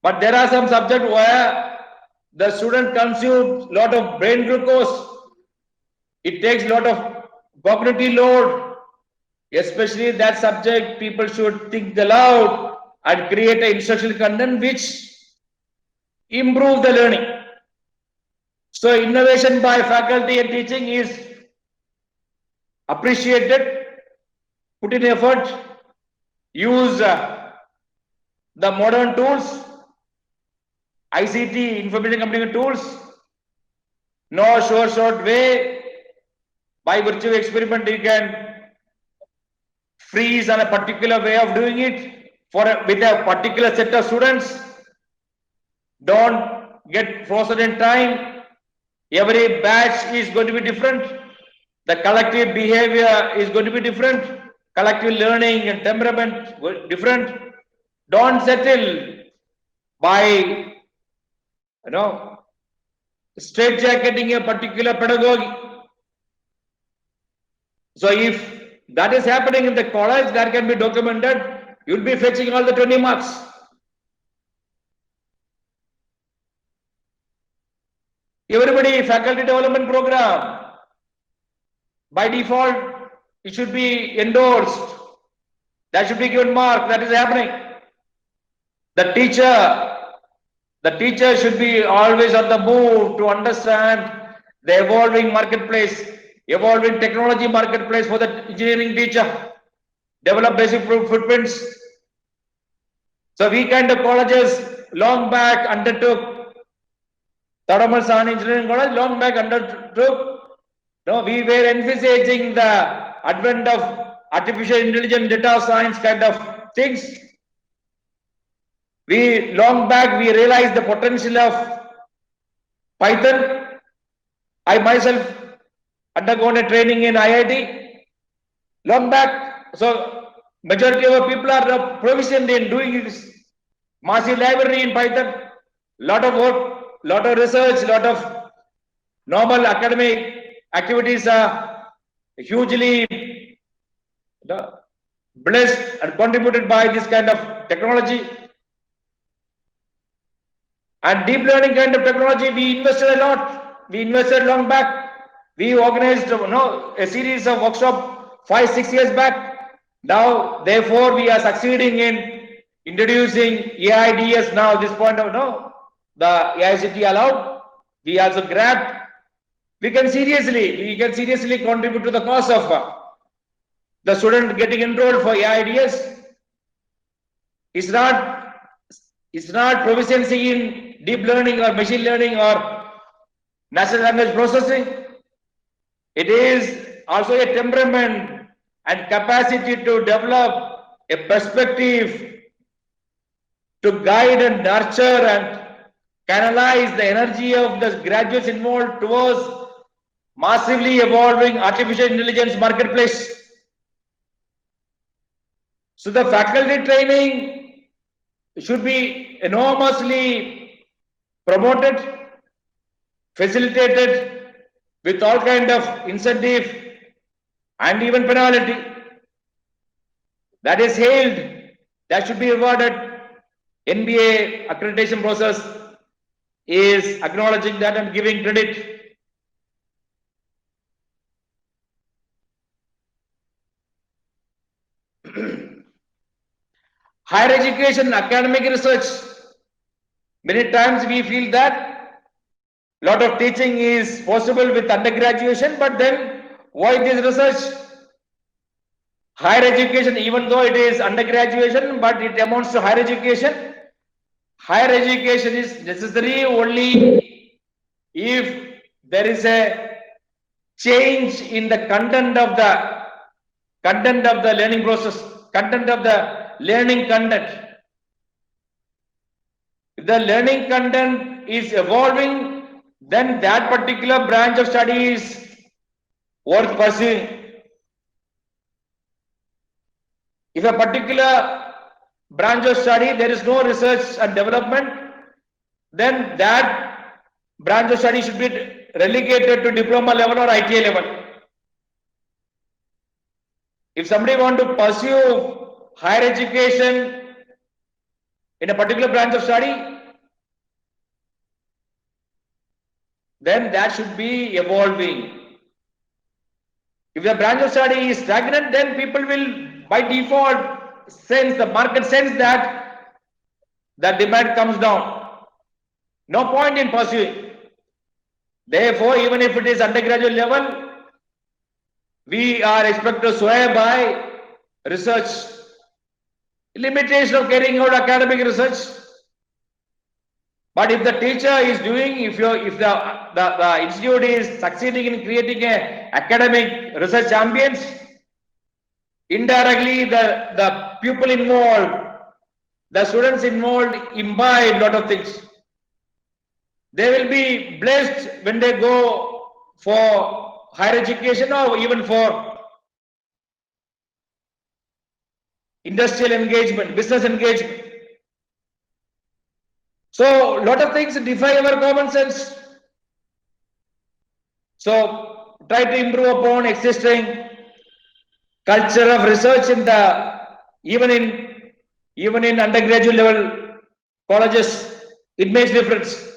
but there are some subject where the student consumes lot of brain glucose. It takes lot of cognitive load, especially that subject. People should think aloud and create an instructional content which improve the learning. So innovation by faculty and teaching is appreciated. Put in effort, use the modern tools, ICT, information communication tools. No short way. By virtue of experiment, you can freeze on a particular way of doing it with a particular set of students. Don't get frozen in time. Every batch is going to be different. The collective behavior is going to be different. Collective learning and temperament different. Don't settle by straitjacketing a particular pedagogy. So if that is happening in the college, that can be documented. You'll be fetching all the 20 marks. Everybody, faculty development program, by default, it should be endorsed. That should be given mark. That is happening. The teacher should be always on the move to understand the evolving marketplace, evolving technology marketplace for the engineering teacher. Develop basic footprints. So we kind of colleges long back undertook Tadamal San Engineering College long back undertook. No, we were envisaging the advent of artificial intelligence, data science kind of things. We long back we realized the potential of Python. I myself undergone a training in IIT long back. So majority of people are proficient in doing this massive library in Python. Lot of work, lot of research, lot of normal academic activities are hugely blessed and contributed by this kind of technology. And deep learning kind of technology, we invested a lot. We invested long back. We organized a series of workshops 5-6 years back. Now, therefore, we are succeeding in introducing AIDS now. This point of the AICTE allowed. We also grabbed. We can seriously contribute to the cause of the student getting enrolled for AIDS. It's not proficiency in deep learning or machine learning or natural language processing. It is also a temperament and capacity to develop a perspective to guide and nurture and canalize the energy of the graduates involved towards massively evolving artificial intelligence marketplace. So the faculty training should be enormously promoted, facilitated with all kind of incentive and even penalty. That is hailed, that should be rewarded. NBA accreditation process is acknowledging that and giving credit. Higher education, academic research. Many times we feel that a lot of teaching is possible with undergraduation, but then why this research? Higher education, even though it is undergraduation, but it amounts to higher education. Higher education is necessary only if there is a change in the content of the learning process, content of the learning content. If the learning content is evolving, then that particular branch of study is worth pursuing. If a particular branch of study there is no research and development, then that branch of study should be relegated to diploma level or ITA level. If somebody want to pursue higher education in a particular branch of study, then that should be evolving. If the branch of study is stagnant, then people will by default sense, the market sense that the demand comes down. No point in pursuing. Therefore, even if it is undergraduate level, we are expected to swear by research. Limitation of carrying out academic research. But if the teacher is doing, if the institute is succeeding in creating a academic research ambience, indirectly the pupil involved, the students involved imbibe a lot of things. They will be blessed when they go for higher education or even for industrial engagement, business engagement. So, a lot of things defy our common sense. So, try to improve upon existing culture of research in the even in undergraduate level colleges. It makes difference.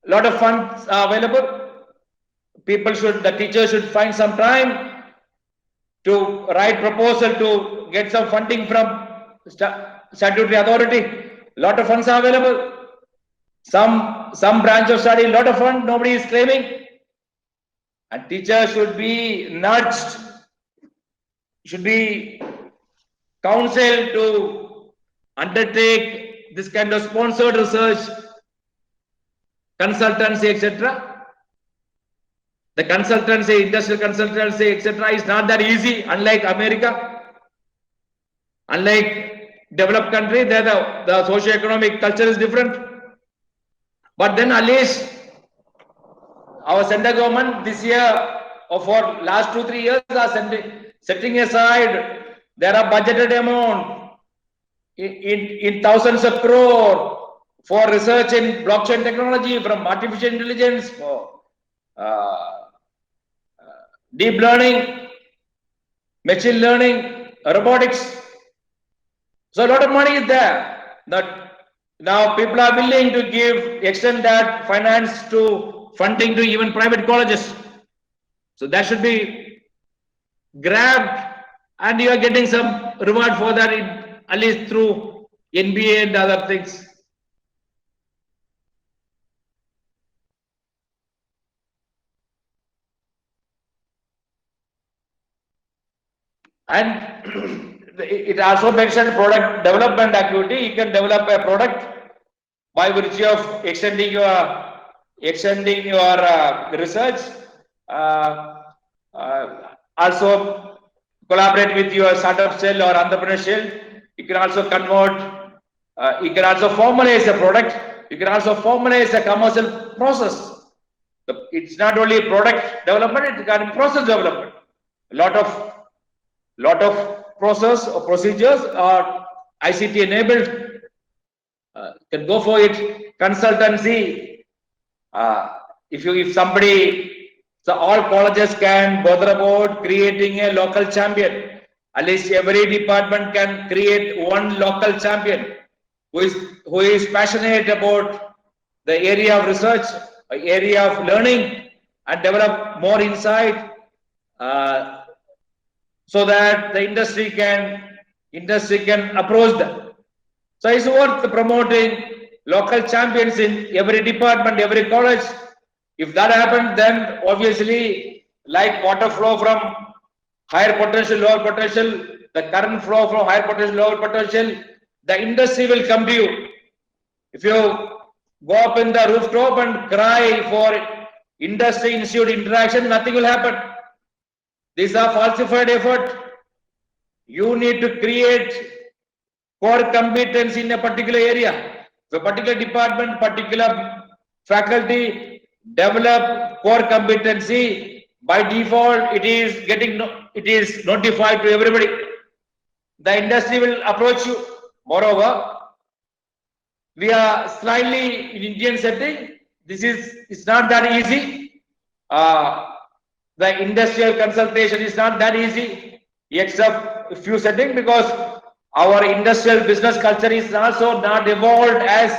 A lot of funds are available. The teacher should find some time to write proposal to get some funding from statutory authority. A lot of funds are available. Some branch of study, a lot of fund, nobody is claiming. And teacher should be nudged should be counseled to undertake this kind of sponsored research, consultancy, etc. The consultancy, industrial consultancy, etc. is not that easy, unlike America. Unlike developed country, there the socio-economic culture is different. But then at least our central government this year or for last 2-3 years are setting aside, there are budgeted amount in thousands of crore for research in blockchain technology, from artificial intelligence, for deep learning, machine learning, robotics. So a lot of money is there. Now people are willing to extend that finance to funding to even private colleges. So that should be grabbed, and you are getting some reward for that, at least through NBA and other things. And it also mentioned product development activity. You can develop a product by virtue of extending your research. Also collaborate with your startup cell or entrepreneur cell. You can also convert. You can also formalize a product. You can also formalize a commercial process. It's not only product development; it can be process development. A lot of process or procedures are ICT enabled. Can go for it. Consultancy. If somebody, so all colleges can bother about creating a local champion. At least every department can create one local champion who is passionate about the area of research, area of learning, and develop more insight, so that the industry can approach them. So it's worth promoting local champions in every department, every college. If that happens, then obviously, like water flow from higher potential, lower potential, the current flow from higher potential, lower potential, the industry will come to you. If you go up in the rooftop and cry for industry institute interaction, nothing will happen. These are falsified effort. You need to create core competence in a particular area. So particular department, particular faculty develop core competency, by default it is notified to everybody. The industry will approach you. Moreover, we are slightly in Indian setting. It's not that easy. The industrial consultation is not that easy, except a few settings, because our industrial business culture is also not evolved as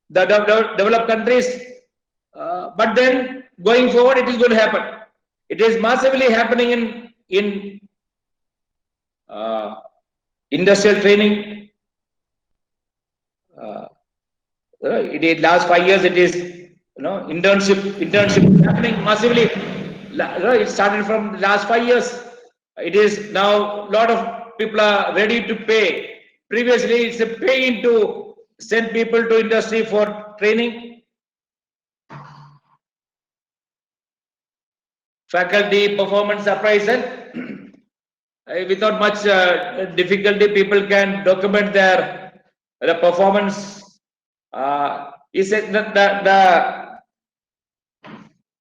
the developed countries. But then going forward, it is going to happen. It is massively happening in industrial training. In last 5 years, it is internship is happening massively. It started from last 5 years. It is now a lot of people are ready to pay. Previously, it's a paying to send people to industry for training. Faculty performance appraisal. Without much difficulty, people can document their performance.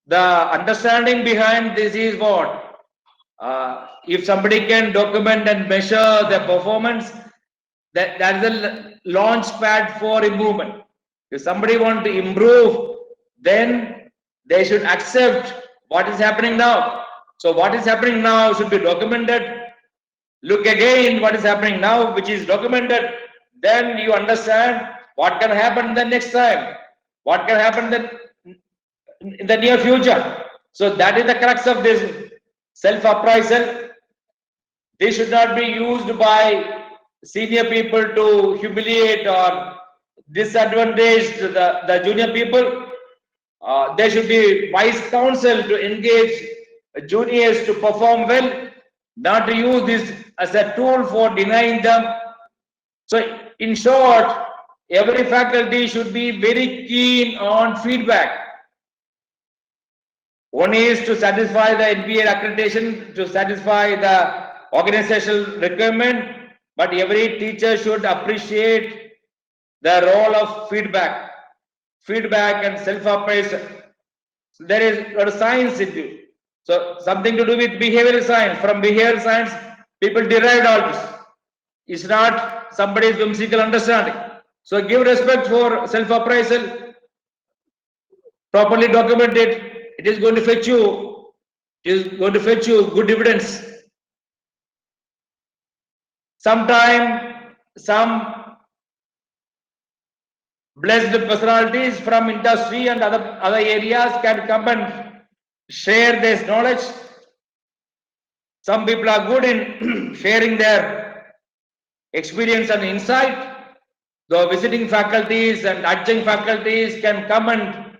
The understanding behind this is what? If somebody can document and measure their performance, that is a launch pad for improvement. If somebody wants to improve, then they should accept what is happening now. So what is happening now should be documented. Look again what is happening now, which is documented. Then you understand what can happen the next time, what can happen in the near future. So that is the crux of this self-appraisal. This should not be used by senior people to humiliate or disadvantage the junior people. There should be wise counsel to engage juniors to perform well. not to use this as a tool for denying them. So, in short, every faculty should be very keen on feedback. One is to satisfy the NPA accreditation, to satisfy the organizational requirement, but every teacher should appreciate the role of feedback and self-appraisal. There is a lot of science into it. So something to do with behavioral science. From behavioral science, people derived all this. It's not somebody's whimsical understanding. So give respect for self-appraisal, properly document it. It is going to fetch you. It is going to fetch you good dividends. Sometime some blessed personalities from industry and other areas can come and share this knowledge. Some people are good in sharing their experience and insight. The visiting faculties and adjunct faculties can come and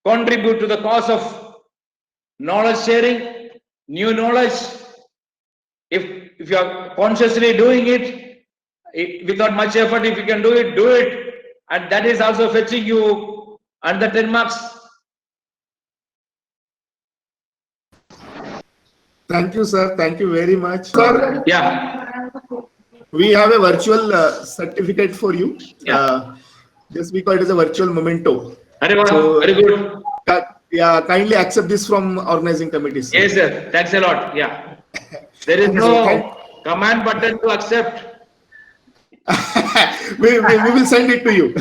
contribute to the cause of knowledge sharing, new knowledge. If you are consciously doing it, without much effort, if you can do it, do it. And that is also fetching you under 10 marks. Thank you, sir. Thank you very much. Sir, Yeah. we have a virtual certificate for you. Yeah. Just because it is a virtual memento. Very good. Yeah, kindly accept this from organizing committee. Sir. Yes, sir. Thanks a lot. Yeah. There is no command button to accept. we will send it to you.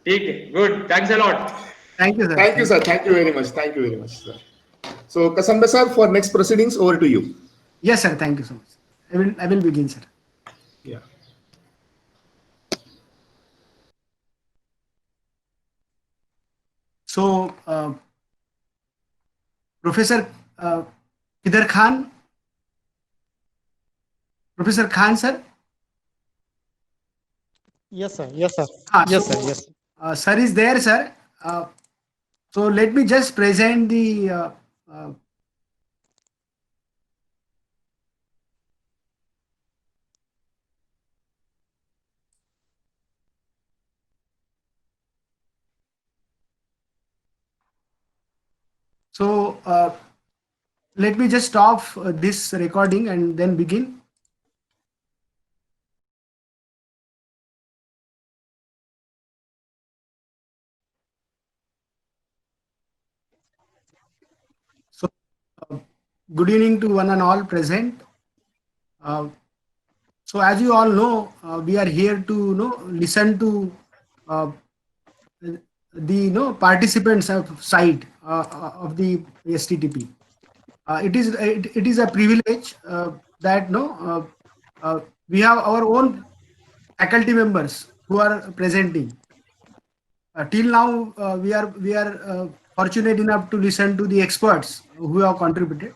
Okay. Good. Thanks a lot. Thank you, sir. Thank you, sir. Thank you very much. Thank you very much, sir. So, Kasamba sir, for next proceedings, over to you. Yes, sir. Thank you so much. I will begin, sir. Yeah. So, Professor Kidar Khan, Professor Khan, sir. Yes, sir. Yes, sir. Yes, sir. Yes. Sir is there, sir. So let me just present the so let me just stop this recording and then begin. So good evening to one and all present. So as you all know, we are here to listen to the participants of site of the STTP. It is a privilege that we have our own faculty members who are presenting. Till now, we are fortunate enough to listen to the experts who have contributed.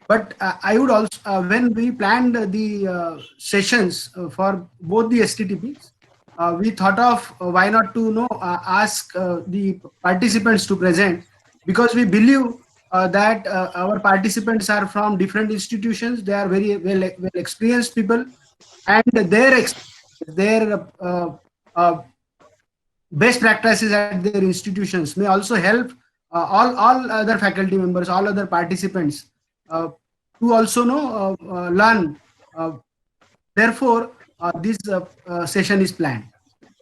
But I would also, when we planned the sessions for both the STTPs, we thought of why not to ask the participants to present, because we believe that our participants are from different institutions. They are very well experienced people, and their best practices at their institutions may also help all other faculty members, all other participants to also learn. Therefore, this session is planned.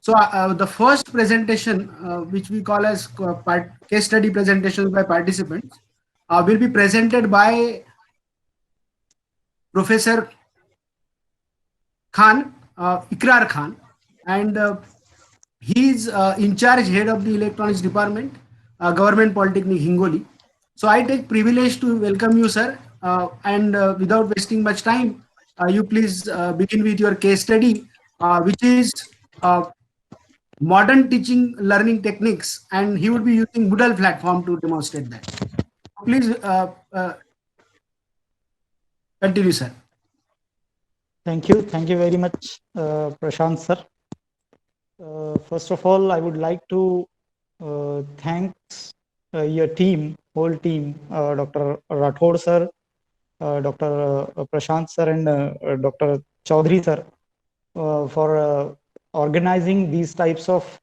So the first presentation, which we call as case study presentations by participants, will be presented by Professor Khan, Ikrar Khan, and he is in charge head of the electronics department, Government Polytechnic Hingoli. So I take privilege to welcome you, sir, and without wasting much time, you please begin with your case study, which is modern teaching learning techniques, and he would be using Moodle platform to demonstrate that. Please continue, sir. Thank you. Thank you very much, Prashant, sir. First of all, I would like to thank your team, whole team, Dr. Rathod, sir, Dr. Prashant sir and Dr. Chaudhary sir for organizing these types of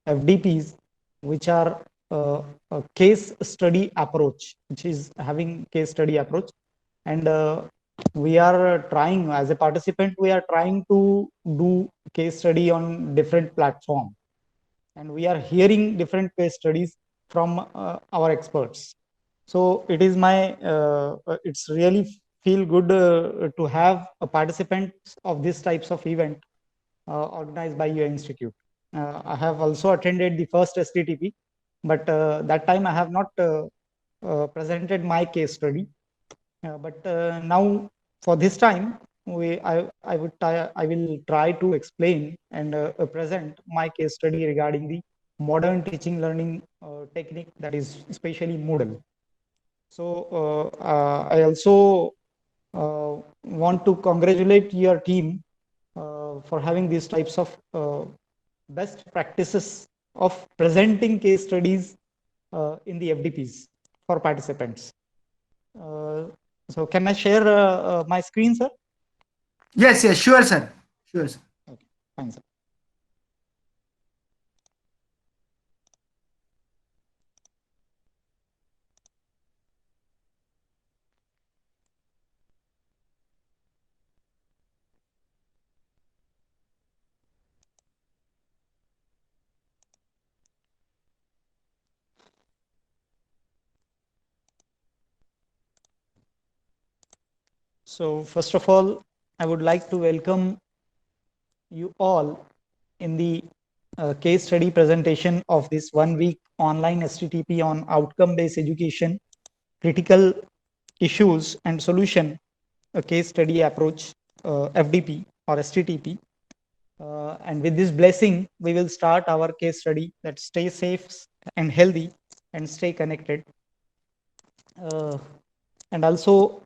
FDPs, which are a case study approach, which is having case study approach. And we are trying, as a participant, we are trying to do case study on different platform, and we are hearing different case studies from our experts. So it is it's really feel good to have a participant of these types of event organized by your institute. I have also attended the first STTP, but that time I have not presented my case study. But now for this time, I will try to explain and present my case study regarding the modern teaching learning technique, that is especially Moodle. So I also want to congratulate your team for having these types of best practices of presenting case studies in the FDPs for participants. Uh, so can I share my screen, sir? Yes, yes, sure, sir. Sure, sir. Okay, fine, sir. So first of all, I would like to welcome you all in the case study presentation of this 1 week online STTP on outcome-based education, critical issues and solution, a case study approach, FDP or STTP. And with this blessing, we will start our case study, that stay safe and healthy and stay connected. And also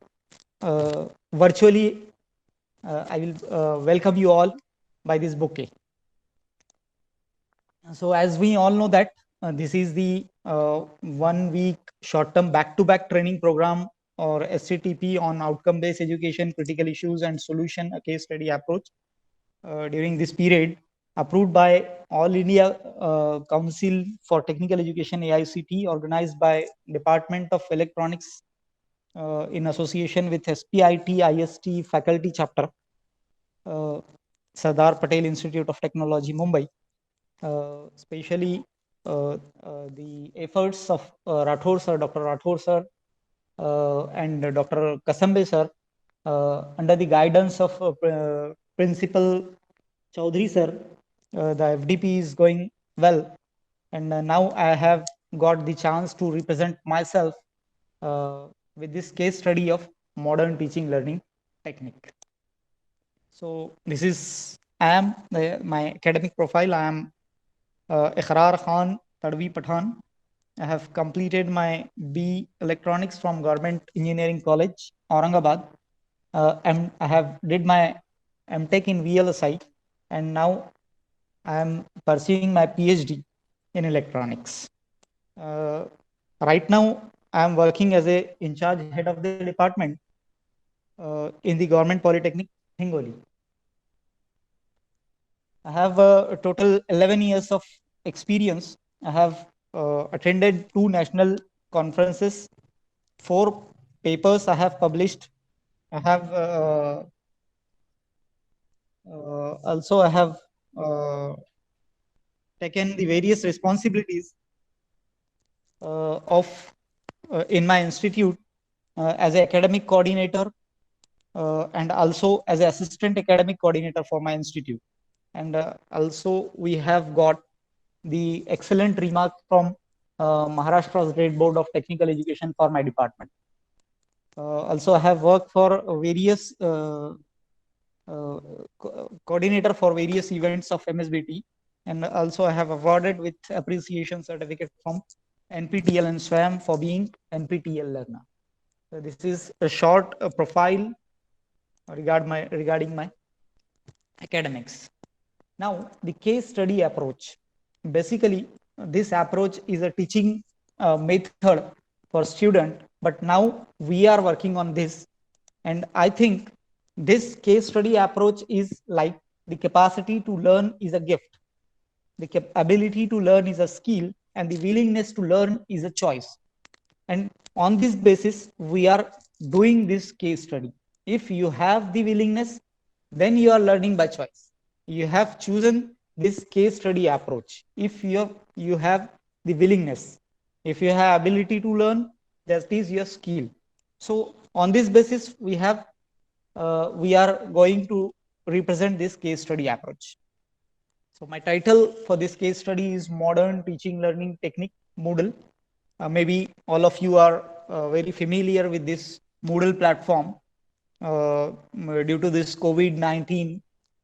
virtually, I will welcome you all by this bouquet. So as we all know that this is the 1 week short-term back-to-back training program or STTP on outcome-based education, critical issues and solution, a case study approach during this period, approved by All India Council for Technical Education, AICTE, organized by Department of Electronics in association with S.P.I.T, ISTE faculty chapter, Sardar Patel Institute of Technology, Mumbai. Especially the efforts of Rathore sir, Dr. Rathore sir, and Dr. Kasambe sir, under the guidance of Principal Chaudhary sir, the FDP is going well. And now I have got the chance to represent myself with this case study of modern teaching learning technique. So this is, my academic profile. I am Iqrar Khan Tadvi Pathan. I have completed my B Electronics from Government Engineering College, Aurangabad. And I have did my MTech in VLSI, and now I am pursuing my PhD in electronics. Right now, I am working as a in charge head of the department in the Government Polytechnic, Hingoli. I have a total 11 years of experience. I have attended 2 national conferences, 4 papers I have published. I have also I have taken the various responsibilities of in my institute as an academic coordinator and also as an assistant academic coordinator for my institute. And also we have got the excellent remark from Maharashtra State Board of Technical Education for my department. Also, I have worked for various coordinator for various events of MSBT, and also I have awarded with appreciation certificate from NPTEL and SWAM for being NPTEL learner. So this is a short profile regarding my academics. Now, the case study approach. Basically, this approach is a teaching method for student, but now we are working on this And I think this case study approach is like the capacity to learn is a gift, the ability to learn is a skill, and the willingness to learn is a choice. And on this basis, we are doing this case study. If you have the willingness, then you are learning by choice. You have chosen this case study approach. If you have the willingness, if you have ability to learn, that is your skill. So on this basis, we are going to represent this case study approach. So my title for this case study is Modern Teaching Learning Technique, Moodle. Maybe all of you are very familiar with this Moodle platform. Due to this COVID-19,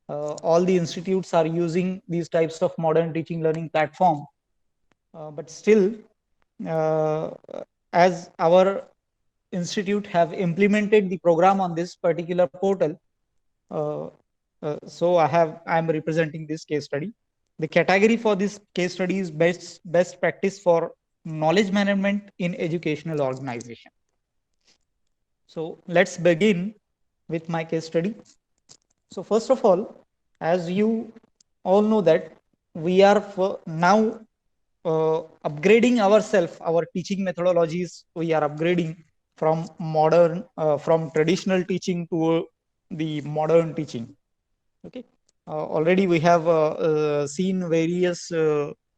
all the institutes are using these types of modern teaching learning platform. But still, uh, as our institute have implemented the program on this particular portal, uh, so I am representing this case study. The category for this case study is best practice for knowledge management in educational organization. So let's begin with my case study. So first of all, as you all know that we are now upgrading ourselves, our teaching methodologies, we are upgrading from from traditional teaching to the modern teaching. Okay. Already we have seen various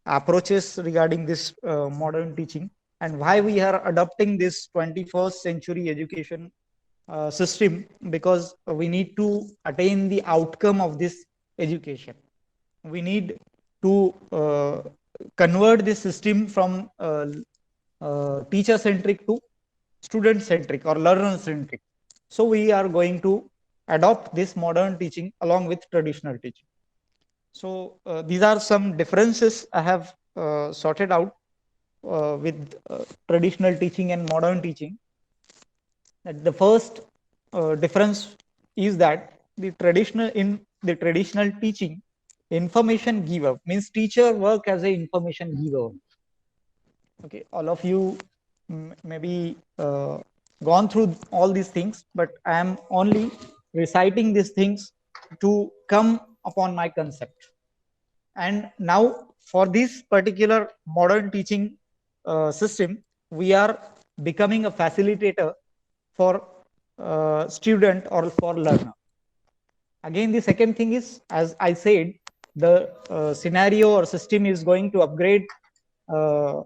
approaches regarding this modern teaching and why we are adopting this 21st century education system, because we need to attain the outcome of this education. We need to convert this system from teacher centric to student centric or learner centric. So we are going to adopt this modern teaching along with traditional teaching. So these are some differences I have sorted out with traditional teaching and modern teaching. That the first difference is that the traditional teaching, information giver means teacher work as a information giver. Okay, all of you maybe gone through all these things, but I am only reciting these things to come upon my concept. And now for this particular modern teaching system, we are becoming a facilitator for student or for learner. Again, the second thing is, as I said, the scenario or system is going to upgrade uh,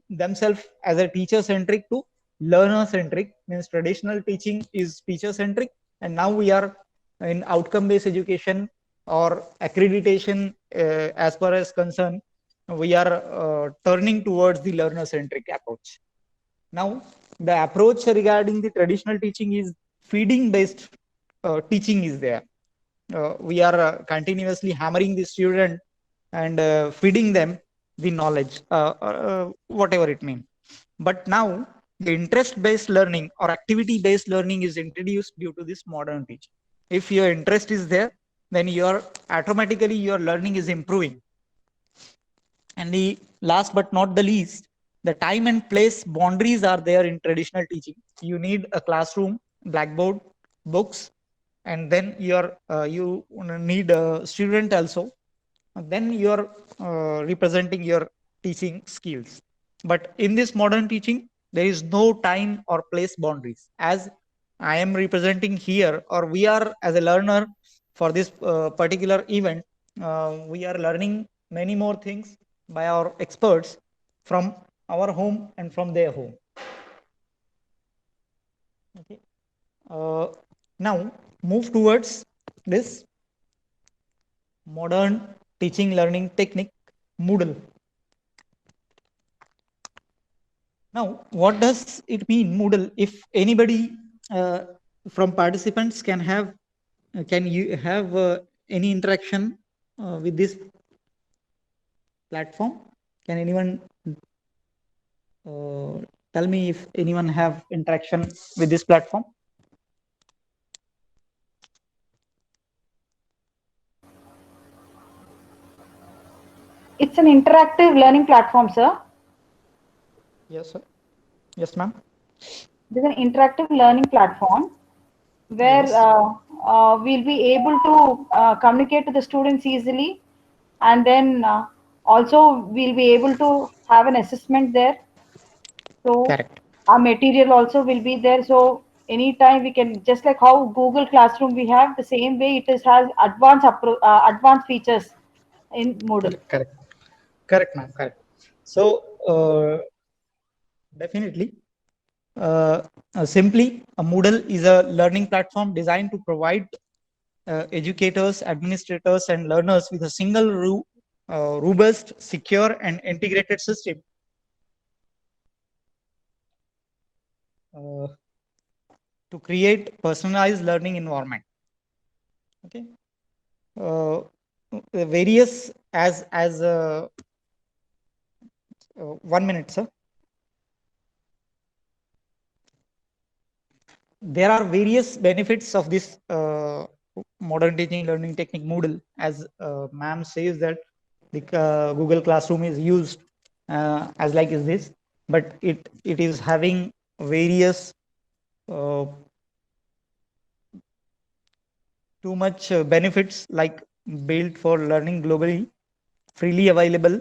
themselves as a teacher centric to learner centric. Means traditional teaching is teacher centric, and now we are in outcome based education or accreditation as far as concerned, we are turning towards the learner centric approach. Now the approach regarding the traditional teaching is feeding based teaching is there. We are continuously hammering the student and feeding them the knowledge, whatever it means. But now the interest based learning or activity based learning is introduced due to this modern teaching. If your interest is there, then your automatically your learning is improving. And the last but not the least, the time and place boundaries are there in traditional teaching. You need a classroom, blackboard, books, and then you need a student also. And then you are representing your teaching skills. But in this modern teaching, there is no time or place boundaries. As I am representing here, or we are as a learner for this particular event, we are learning many more things by our experts from our home and from their home. Okay. Uh, Now move towards this modern teaching learning technique, Moodle. Now, what does it mean, Moodle? If anybody uh, from participants can you have any interaction with this platform? Can anyone tell me if anyone have interaction with this platform? It's an interactive learning platform, sir. Yes, sir. Yes, ma'am. It is an interactive learning platform. where Yes. we'll be able to communicate to the students easily, and then also we'll be able to have an assessment there. So Correct. our material also will be there. So anytime we can, just like how Google Classroom we have, the same way it is has advanced features in Moodle. Correct. Correct, ma'am. Correct. So, definitely, simply, a Moodle is a learning platform designed to provide educators, administrators, and learners with a single robust, secure, and integrated system uh, to create personalized learning environment. Okay. Various as 1 minute, sir. There are various benefits of this modern teaching learning technique Moodle, as ma'am says that the Google Classroom is used as like is this, but it is having various uh, too much benefits, like built for learning globally, freely available,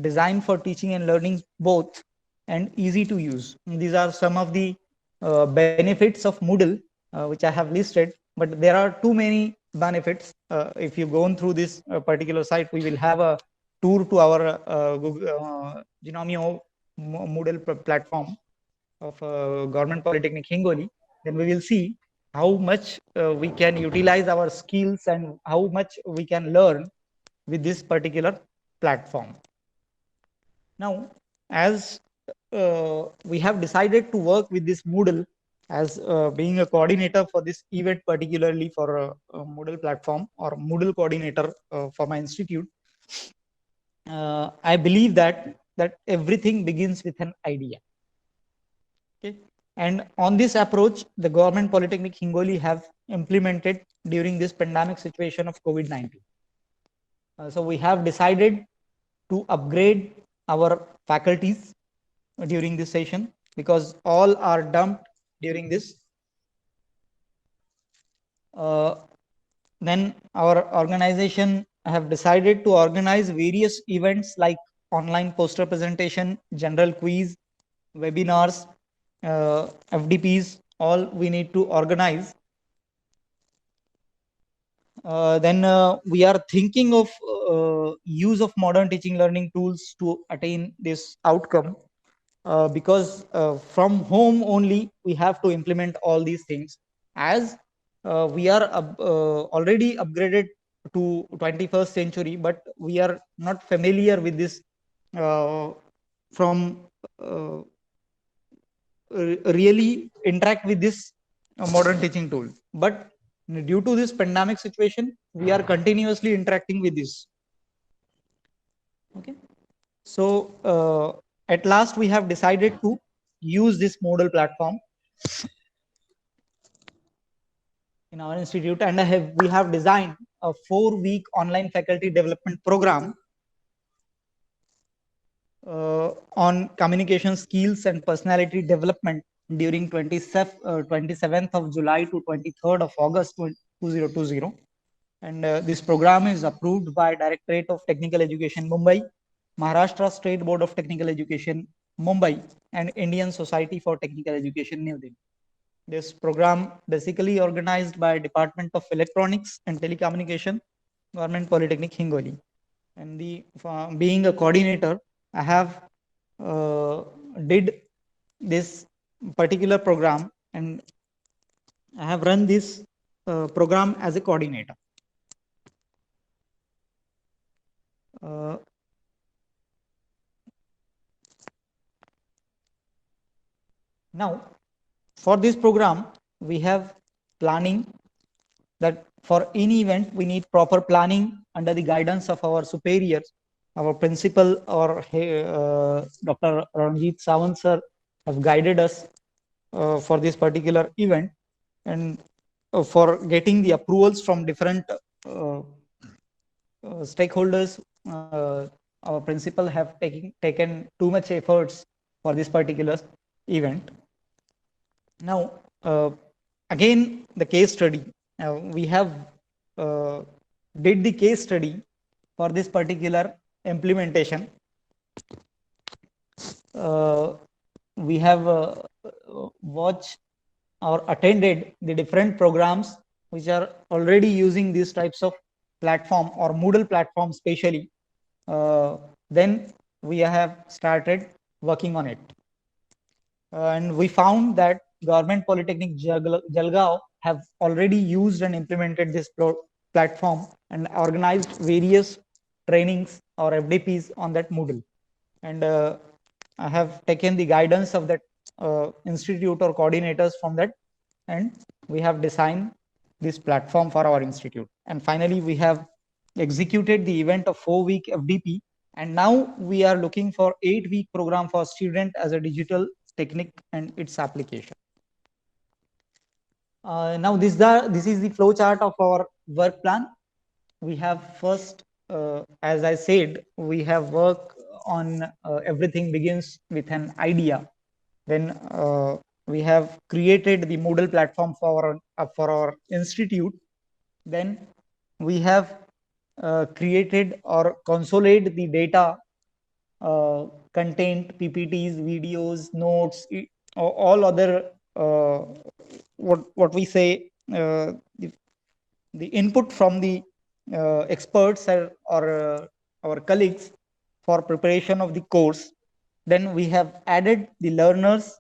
designed for teaching and learning both, and easy to use. These are some of the benefits of Moodle, which I have listed, but there are too many benefits. If you go on through this particular site, we will have a tour to our Google, Genomio Moodle platform of Government Polytechnic Hingoli. Then we will see how much we can utilize our skills and how much we can learn with this particular platform. Now, as we have decided to work with this Moodle as being a coordinator for this event, particularly for a Moodle platform or Moodle coordinator for my institute, I believe that everything begins with an idea. Okay. And on this approach, the Government Polytechnic Hingoli have implemented during this pandemic situation of COVID-19. So we have decided to upgrade our faculties during this session, because all are dumped during this. Uh, then our organization have decided to organize various events like online poster presentation, general quiz, webinars, FDPs, all we need to organize. Then we are thinking of use of modern teaching learning tools to attain this outcome, because from home only we have to implement all these things, as we are already upgraded to 21st century, but we are not familiar with this uh, from uh, really interact with this modern teaching tool. But due to this pandemic situation, we are continuously interacting with this. Okay. So at last we have decided to use this Moodle platform in our institute, and we have designed a 4-week online faculty development program on communication skills and personality development during 27th of July to 23rd of August 2020. And this program is approved by Directorate of Technical Education Mumbai, Maharashtra State Board of Technical Education Mumbai, and Indian Society for Technical Education New Delhi. This program basically organized by Department of Electronics and Telecommunication, Government Polytechnic Hingoli. And the being a coordinator, I have uh, did this particular program, and I have run this program as a coordinator. Uh, Now, for this program, we have planning, that for any event we need proper planning under the guidance of our superiors. Our principal, or Dr. Ranjit Sawant sir, have guided us for this particular event, and for getting the approvals from different stakeholders. Our principal have taken too much efforts for this particular event. Now, again, the case study. We have did the case study for this particular implementation. We have watched or attended the different programs which are already using these types of platform or Moodle platform specially. Then we have started working on it. And we found that Government Polytechnic Jalgaon have already used and implemented this platform and organized various trainings or FDPs on that Moodle. And I have taken the guidance of that institute or coordinators from that, and we have designed this platform for our institute. And finally, we have executed the event of 4-week FDP, and now we are looking for 8-week program for student as a digital technique and its application. Now this is the flow chart of our work plan. We have first, as I said, we have work on everything begins with an idea. Then we have created the Moodle platform for our institute. Then we have created or consolidated the data, content, PPTs, videos, notes, all other what we say the input from the experts or our colleagues for preparation of the course. Then we have added the learners,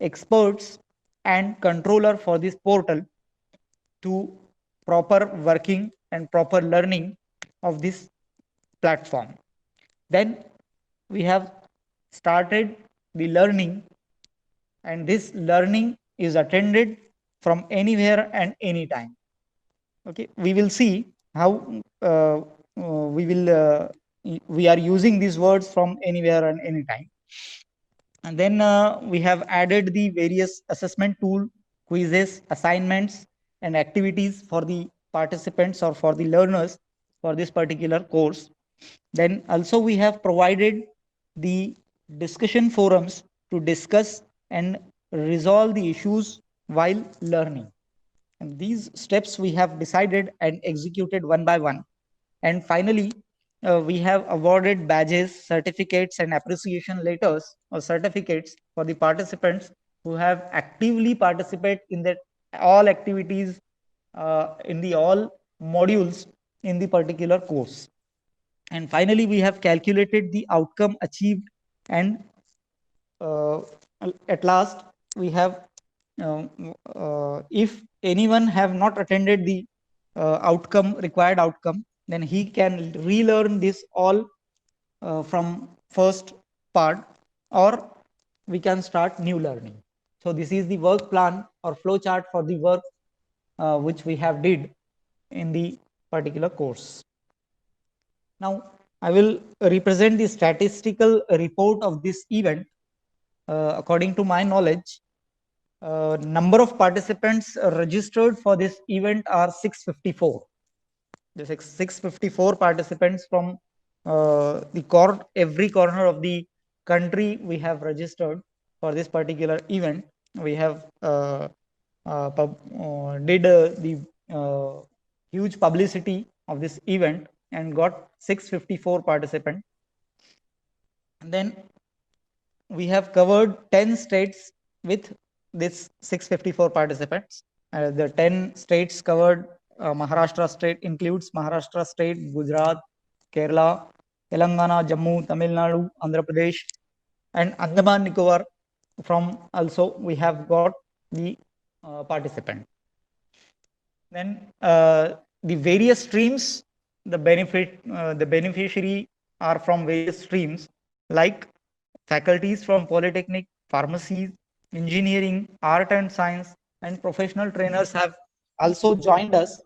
experts, and controller for this portal to proper working and proper learning of this platform. Then we have started the learning, and this learning is attended from anywhere and anytime. Okay, we will see how we are using these words from anywhere and anytime. And then we have added the various assessment tool, quizzes, assignments, and activities for the participants or for the learners for this particular course. Then also we have provided the discussion forums to discuss and resolve the issues while learning. And these steps we have decided and executed one by one. And finally, we have awarded badges, certificates, and appreciation letters or certificates for the participants who have actively participated in the all activities in the all modules in the particular course. And finally, we have calculated the outcome achieved, and uh, at last we have if anyone have not attended the required outcome, then he can relearn this all from first part, or we can start new learning. So this is the work plan or flow chart for the work which we have did in the particular course. Now I will represent the statistical report of this event. According to my knowledge, number of participants registered for this event are 654. The 654 participants from every corner of the country we have registered for this particular event. We have did the huge publicity of this event and got 654 participants. And then we have covered 10 states with this 654 participants. The 10 states covered, Maharashtra state includes Maharashtra state, Gujarat, Kerala, Telangana, Jammu, Tamil Nadu, Andhra Pradesh, and Andaman Nicobar. From also we have got the participant. Then the various streams, the beneficiary are from various streams like faculties from polytechnic, pharmacy, engineering, art and science, and professional trainers have also joined us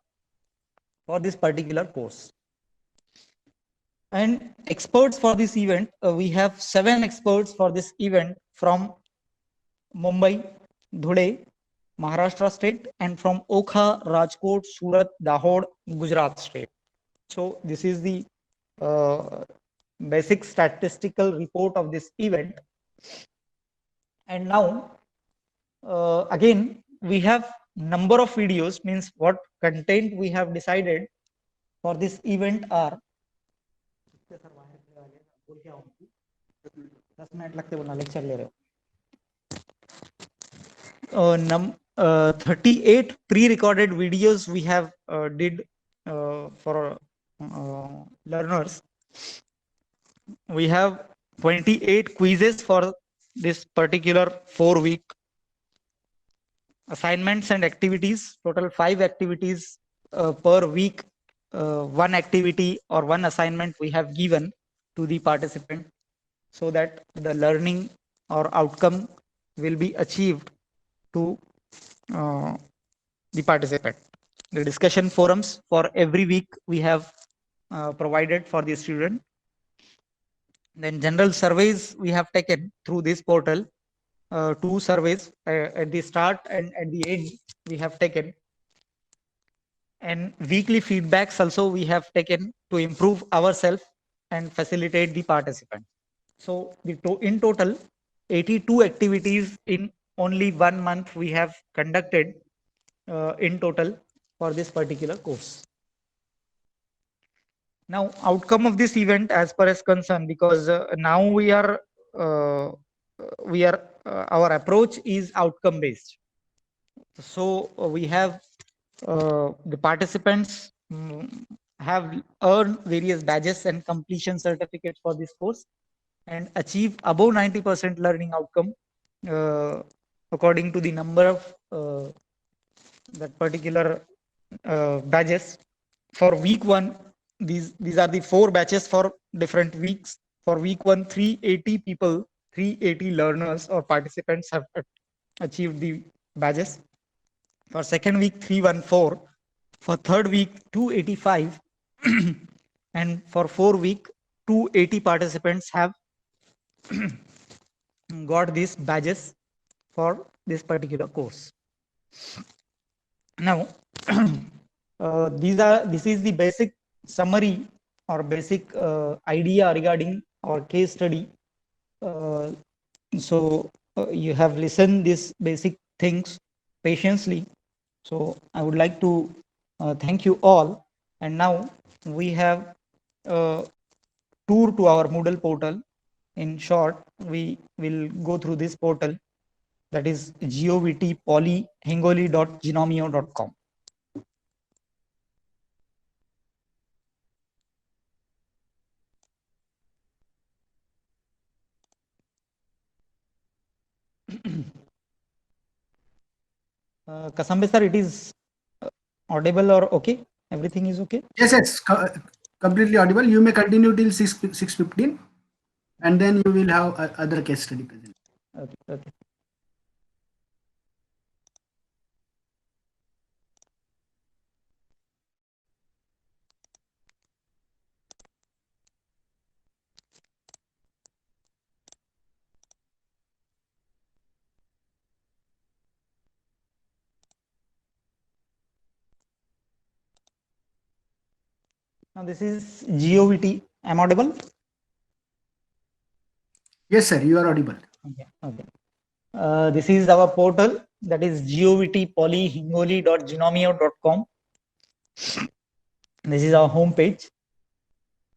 for this particular course. And experts for this event, we have 7 experts for this event from Mumbai, Dhule, Maharashtra state, and from Okha, Rajkot, Surat, Dahod, Gujarat state. So this is the basic statistical report of this event. And now again we have number of videos, means what content we have decided for this event are 10 minute लगते बोलना lecture ले रहे हो 38 pre-recorded videos we have did for learners. We have 28 quizzes for this particular 4-week assignments and activities. Total 5 activities per week. One activity or one assignment we have given to the participant so that the learning or outcome will be achieved to the participant. The discussion forums for every week we have provided for the student. Then general surveys we have taken through this portal. 2 surveys at the start and at the end we have taken. And weekly feedbacks also we have taken to improve ourselves and facilitate the participant. So in total, 82 activities in only 1 month we have conducted in total for this particular course. Now, outcome of this event as per as concerned, because now our approach is outcome based. So we have the participants have earned various badges and completion certificates for this course and achieve above 90% learning outcome according to the number of that particular badges. For week 1, these are the 4 batches for different weeks. For week 1, 380 people, 380 learners or participants have achieved the badges. For second week, 314. For third week, 285. And for 4 week, 280 participants have got these badges for this particular course. Now, this is the basic summary or basic idea regarding our case study. So you have listened these basic things patiently. So I would like to thank you all. And now we have tour to our Moodle portal. In short, we will go through this portal, that is govtpolyhingoli.genomio.com. Kasambe sir, it is audible or okay? Everything is okay? Yes, yes, completely audible. You may continue till 6:15, and then you will have other case study present. Okay, okay. Now this is GOVT. Am I audible? Yes, sir, you are audible. Okay, okay. This is our portal, that is govtpolyhingoli.genomio.com. This is our home page,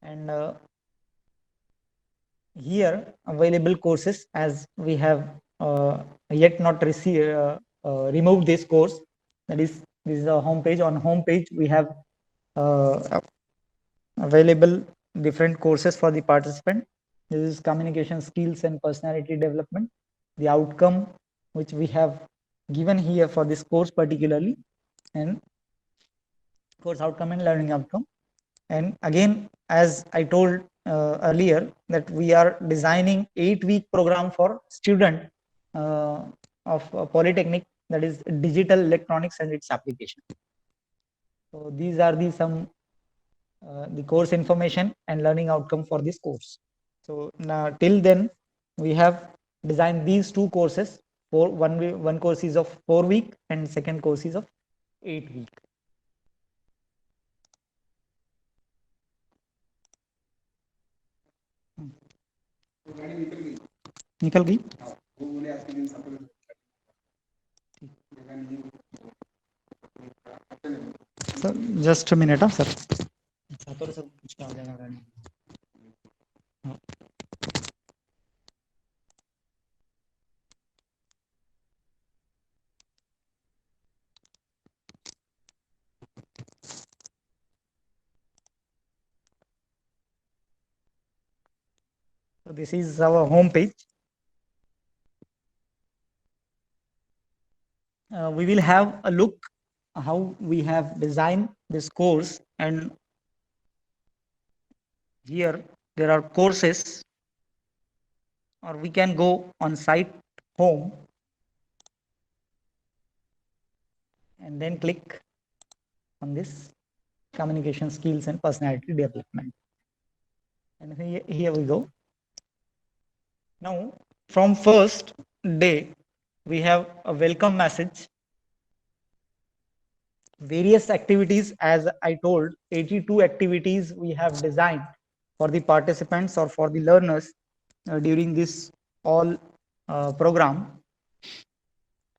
and here available courses, as we have yet not removed this course. That is, this is our home page. On home page we have available different courses for the participant. This is communication skills and personality development. The outcome which we have given here for this course particularly, and course outcome and learning outcome. And again, as I told earlier, that we are designing 8-week program for student of Polytechnic, that is digital electronics and its application. So these are the course information and learning outcome for this course. So now till then we have designed these 2 courses. For one course is of 4-week and second course is of 8-week. निकल गई So just a minute, sir. So this is our home page. We will have a look how we have designed this course, and here there are courses, or we can go on site home and then click on this communication skills and personality development, and here we go. Now from first day we have a welcome message, various activities. As I told, 82 activities we have designed for the participants or for the learners during this all program.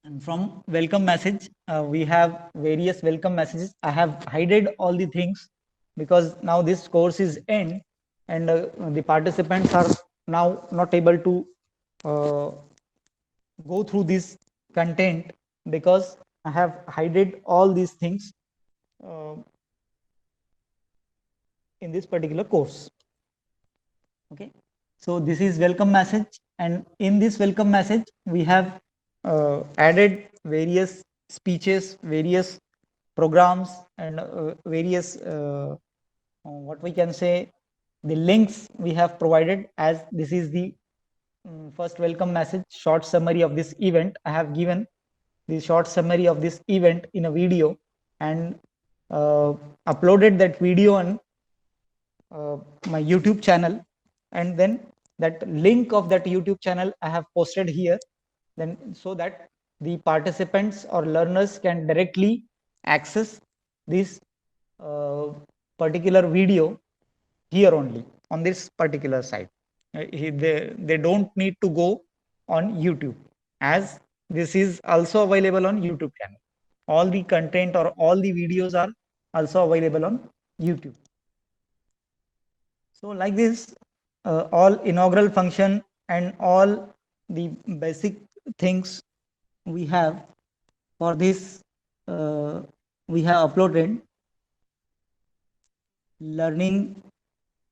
And from welcome message we have various welcome messages. I have hidden all the things because now this course is end, and the participants are now not able to uh, go through this content, because I have hidden all these things uh, in this particular course. Okay, so this is welcome message, and in this welcome message we have added various speeches, various programs, and various what we can say, the links we have provided. As this is the first welcome message, short summary of this event. I have given the short summary of this event in a video, and uploaded that video on my YouTube channel, and then that link of that YouTube channel I have posted here, then so that the participants or learners can directly access this uh, particular video here only on this particular site. They don't need to go on YouTube, as this is also available on YouTube channel. All the content or all the videos are also available on YouTube. So like this, all inaugural function and all the basic things we have for this, we have uploaded learning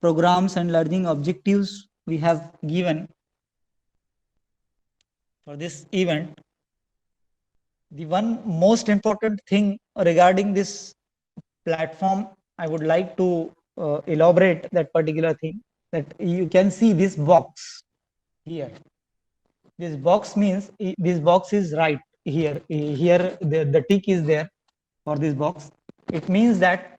programs and learning objectives we have given for this event. The one most important thing regarding this platform, I would like to elaborate that particular thing, that you can see this box here. This box means this box is right here. Here the tick is there for this box. It means that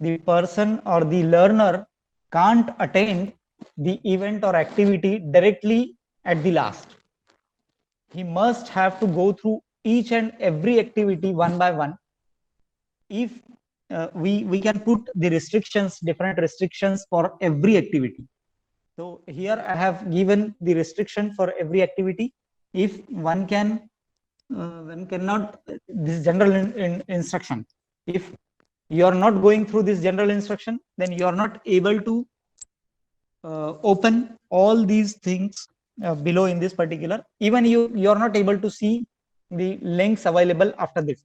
the person or the learner can't attain the event or activity directly at the last. He must have to go through each and every activity one by one. If we can put the restrictions, different restrictions for every activity. So here I have given the restriction for every activity. If one cannot, this general instruction, if you are not going through this general instruction, then you are not able to open all these things below in this particular. Even you are not able to see the links available after this.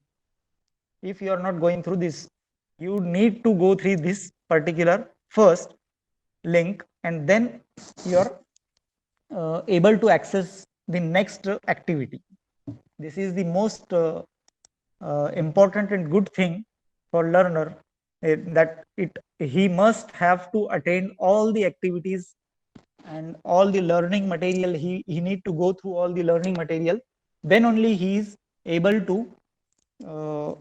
If you are not going through this, you need to go through this particular first link, and then you are able to access the next activity. This is the most important and good thing for learner, that he must have to attain all the activities and all the learning material. He need to go through all the learning material, then only he is able to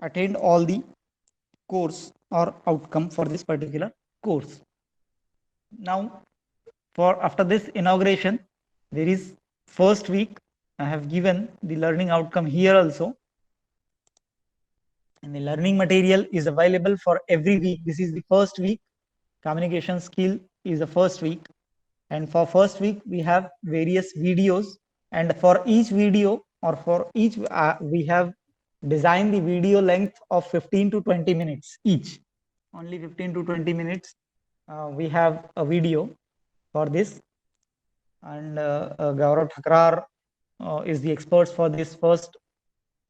attain all the course or outcome for this particular course. Now for after this inauguration, there is first week. I have given the learning outcome here also, and the learning material is available for every week. This is the first week. Communication skill is the first week, and for first week we have various videos, and for each video or for each we have design the video length of 15 to 20 minutes each. Only 15 to 20 minutes. We have a video for this, and Gaurav Thakrar is the experts for this first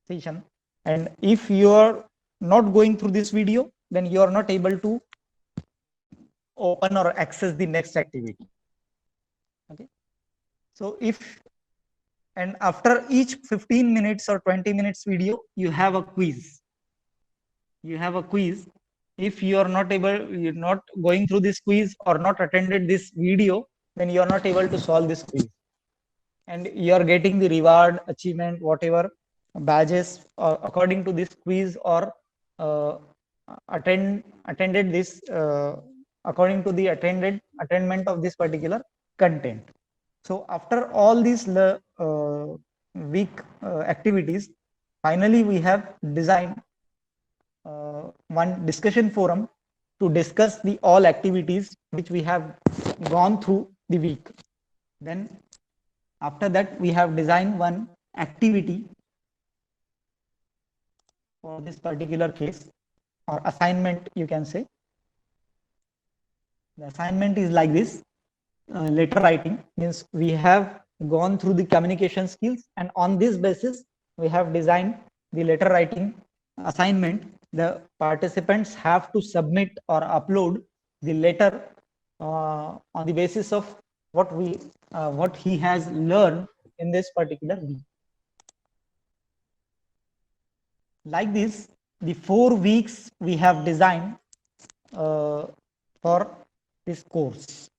session. And if you are not going through this video, then you are not able to open or access the next activity. Okay. So if, and after each 15 minutes or 20 minutes video, you have a quiz. You have a quiz. If you are not able, you're not going through this quiz or not attended this video, then you are not able to solve this quiz. And you are getting the reward, achievement, whatever badges according to this quiz, or attended this according to the attainment of this particular content. So after all these week activities, finally we have designed one discussion forum to discuss the all activities which we have gone through the week. Then after that, we have designed one activity for this particular case, or assignment, you can say. The assignment is like this. Letter writing means we have gone through the communication skills, and on this basis, we have designed the letter writing assignment. The participants have to submit or upload the letter on the basis of what he has learned in this particular week. Like this, the 4 weeks we have designed for this course.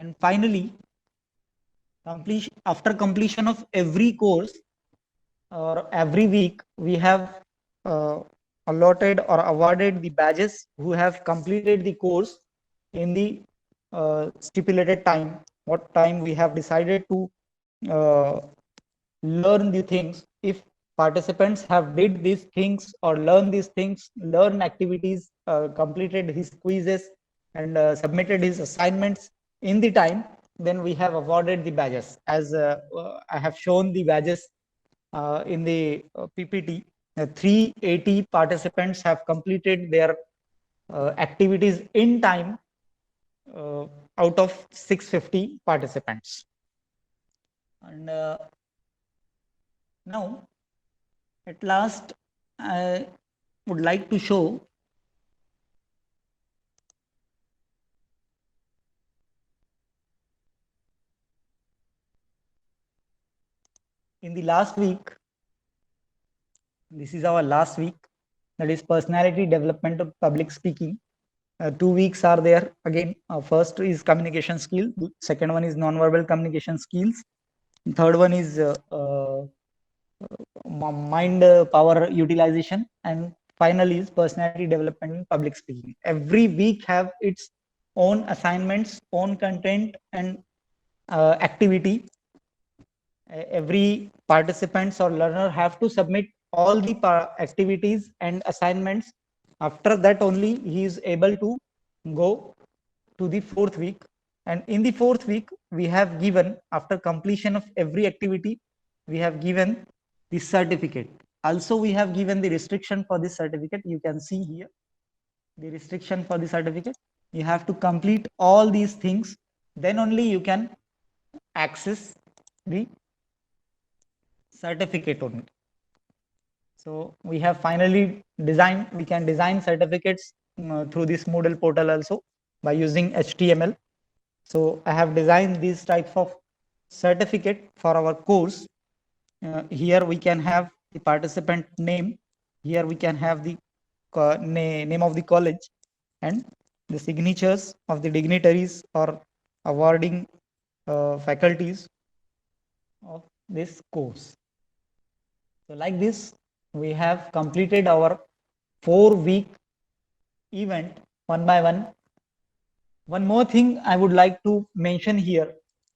And finally, after completion of every course or every week, we have allotted or awarded the badges who have completed the course in the stipulated time, what time we have decided to learn the things. If participants have did these things or learn these things, learn activities, completed his quizzes, and submitted his assignments in the time, then we have awarded the badges. As I have shown the badges in the PPT. 380 participants have completed their activities in time out of 650 participants. And now, at last, I would like to show in the last week. This is our last week, that is personality development of public speaking. 2 weeks are there again. First is communication skill, second one is non-verbal communication skills, third one is mind power utilization, and finally is personality development in public speaking. Every week have its own assignments, own content, and activity. Every participants or learner have to submit all the activities and assignments. After that only he is able to go to the 4th week. And in the 4th week, we have given, after completion of every activity, we have given the certificate. Also, we have given the restriction for this certificate. You can see here the restriction for the certificate. You have to complete all these things, then only you can access the certificate only. So we have finally designed, we can design certificates through this Moodle portal also by using HTML. So I have designed these types of certificate for our course. Here we can have the participant name. Here we can have the name of the college and the signatures of the dignitaries or awarding faculties of this course. So like this, we have completed our 4-week event one by one. One more thing I would like to mention here,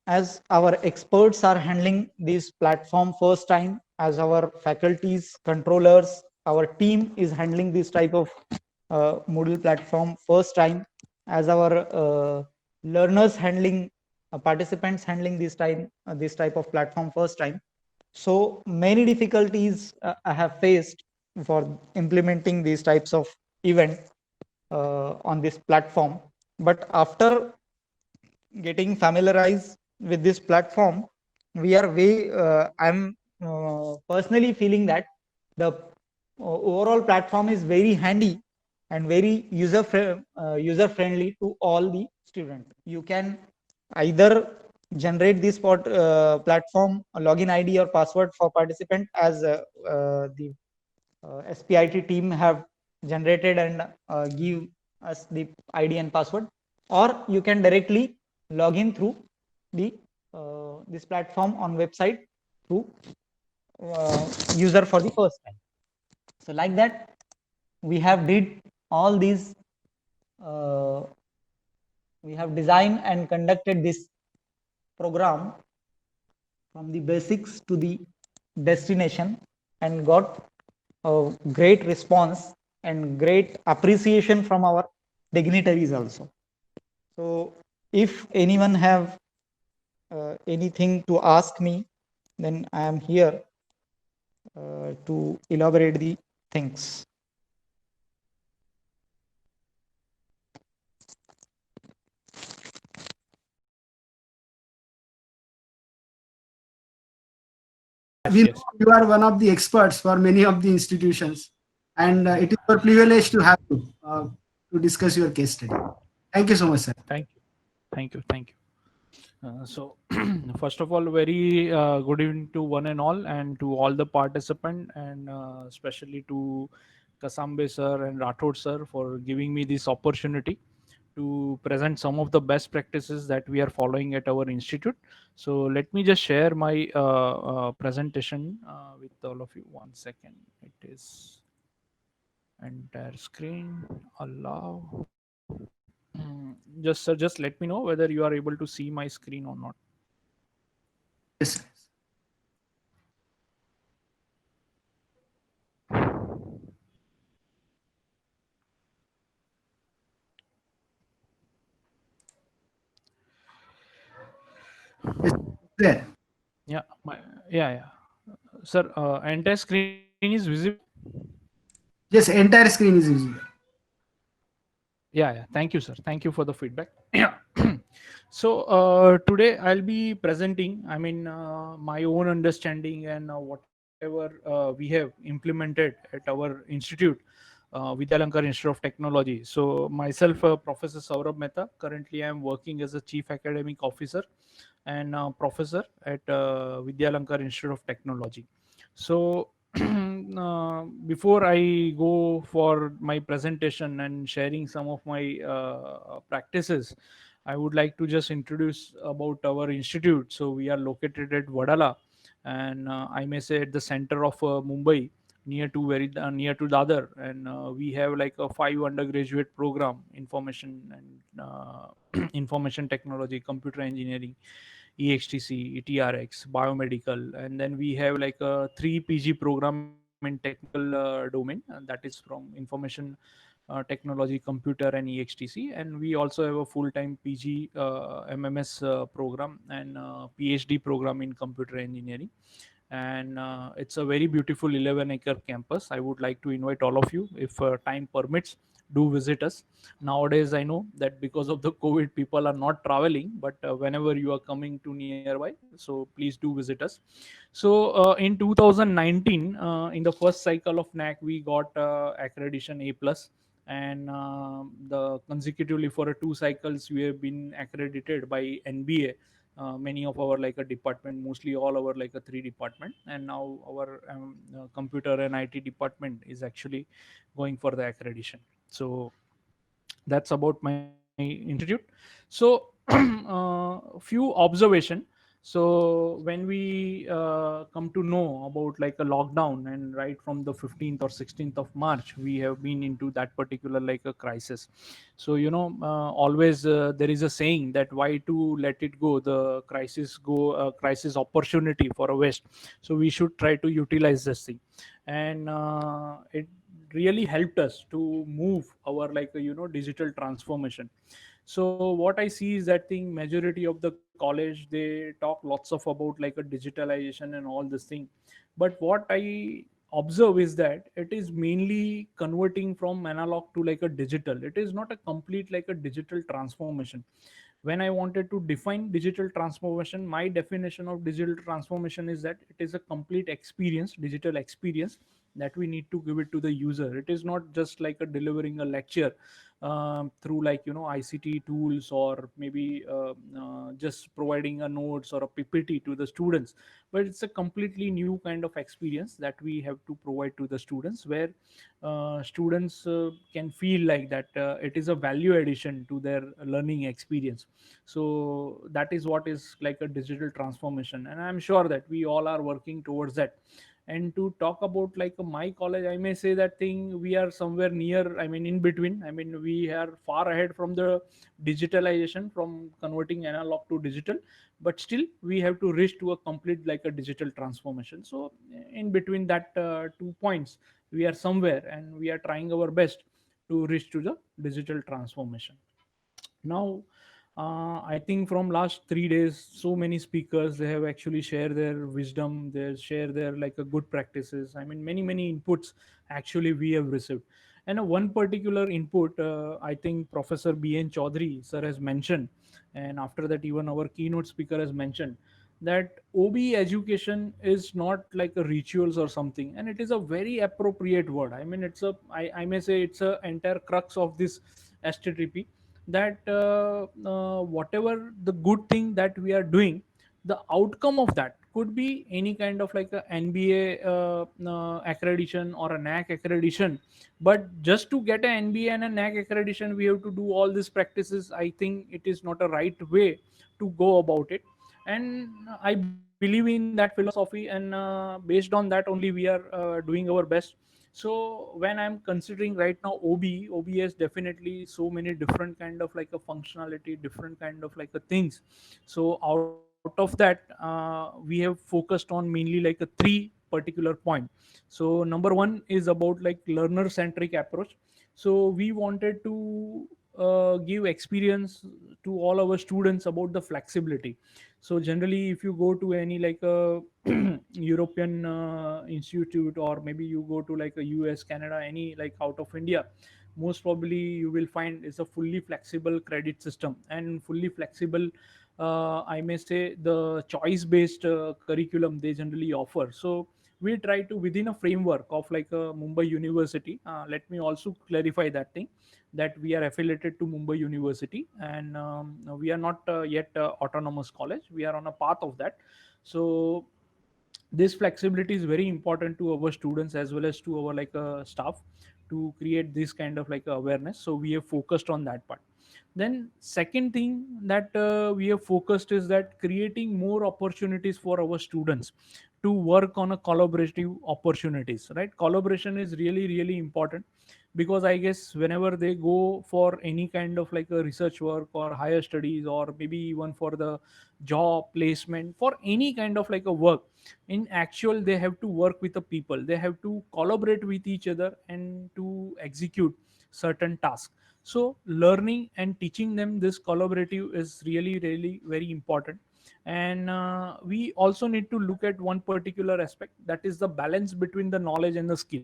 as our experts are handling this platform first time, as our faculties, controllers, our team is handling this type of Moodle platform first time, as our learners handling, participants handling this type of platform first time. So many difficulties I have faced for implementing these types of event on this platform. But after getting familiarized with this platform, we are way. I'm personally feeling that the overall platform is very handy and very user friendly to all the students. You can either generate this platform login ID or password for participant as the SPIT team have generated and give us the ID and password, or you can directly log in through the this platform on website through user for the first time. So like that, we have did all these. Uh, we have designed and conducted this program from the basics to the destination and got a great response and great appreciation from our dignitaries also. So if anyone have anything to ask me, then I am here to elaborate the things. We Yes, know yes. you are one of the experts for many of the institutions, and it is our privilege to have you to discuss your case study. Thank you so much, sir. Thank you. Thank you. Thank you. So, first of all, very good evening to one and all, and to all the participant, and especially to Kasambe sir and Rathod sir for giving me this opportunity to present some of the best practices that we are following at our institute. So, let me just share my presentation with all of you. One second. It is entire screen. Allow. Just sir, just let me know whether you are able to see my screen or not. Yes, sir. Yes, there. Yeah, yeah. Sir, entire screen is visible. Yes, entire screen is visible. Yeah. Thank you, sir. Thank you for the feedback. Yeah. So today I'll be presenting, I mean, my own understanding and whatever we have implemented at our institute, Vidya Institute of Technology. So myself, Professor Saurabh Mehta. Currently, I am working as a Chief Academic Officer and professor at Vidya Institute of Technology. So before I go for my presentation and sharing some of my practices, I would like to just introduce about our institute. So we are located at Vadala, and I may say at the center of Mumbai, near to Dadar, and we have like a 5 undergraduate program: information and information technology, computer engineering, EXTC, ETRX, biomedical, and then we have like a 3 PG program in technical domain, and that is from information technology, computer, and EXTC. And we also have a full-time PG, MMS program, and PhD program in computer engineering. And it's a very beautiful 11-acre campus. I would like to invite all of you, if time permits, do visit us. Nowadays, I know that because of the COVID, people are not traveling, but whenever you are coming to nearby, so please do visit us. So in 2019, in the first cycle of NAC, we got accreditation A plus, and the consecutively for 2 cycles we have been accredited by NBA. Many of our like a department, mostly all our like a 3 department, and now our computer and IT department is actually going for the accreditation. So that's about my institute. So few observation. So when we come to know about like a lockdown, and right from the 15th or 16th of March, we have been into that particular like a crisis. So always there is a saying that why to let it go, the crisis go, crisis opportunity for a waste. So we should try to utilize this thing. And it really helped us to move our digital transformation. So what I see is that thing majority of the college they talk lots of about like a digitalization and all this thing, but what I observe is that it is mainly converting from analog to like a digital. It is not a complete like a digital transformation. When I wanted to define digital transformation, my definition of digital transformation is that it is a complete experience, digital experience, that we need to give it to the user. It is not just like a delivering a lecture through like ICT tools, or maybe just providing a notes or a PPT to the students, but it's a completely new kind of experience that we have to provide to the students, where students can feel like that it is a value addition to their learning experience. So that is what is like a digital transformation, and I'm sure that we all are working towards that. And to talk about like my college, I may say that thing we are somewhere near, I mean in between. I mean we are far ahead from the digitalization, from converting analog to digital, but still we have to reach to a complete like a digital transformation. So in between that 2 points, we are somewhere, and we are trying our best to reach to the digital transformation. Now I think from last 3 days, so many speakers, they have actually shared their wisdom, they share their like a good practices. I mean many inputs actually we have received. And one particular input, I think Professor BN Chaudhary sir has mentioned, and after that even our keynote speaker has mentioned, that OBE education is not like a rituals or something, and it is a very appropriate word. I mean it's a, I may say it's a entire crux of this STTP, that whatever the good thing that we are doing, the outcome of that could be any kind of like a NBA accreditation or a NAC accreditation. But just to get an NBA and a NAC accreditation, we have to do all these practices. I think it is not a right way to go about it. And I believe in that philosophy, and based on that only we are doing our best. So when I'm considering right now OB has definitely so many different kind of like a functionality, different kind of like a things. So out of that, we have focused on mainly like a three particular point. So number one is about like learner centric approach. So we wanted to give experience to all our students about the flexibility. So generally if you go to any like a European institute, or maybe you go to like a US, Canada, any like out of India, most probably you will find is a fully flexible credit system and fully flexible, I may say the choice based curriculum they generally offer. So we try to within a framework of like a Mumbai University. Let me also clarify that thing, that we are affiliated to Mumbai University, and we are not yet autonomous college. We are on a path of that. So this flexibility is very important to our students as well as to our like staff, to create this kind of like awareness. So we have focused on that part. Then second thing that we have focused is that creating more opportunities for our students to work on a collaborative opportunities, right? Collaboration is really important, because I guess whenever they go for any kind of like a research work or higher studies, or maybe even for the job placement, for any kind of like a work, in actual they have to work with the people, they have to collaborate with each other and to execute certain tasks. So learning and teaching them this collaborative is really very important. And we also need to look at one particular aspect, that is the balance between the knowledge and the skill.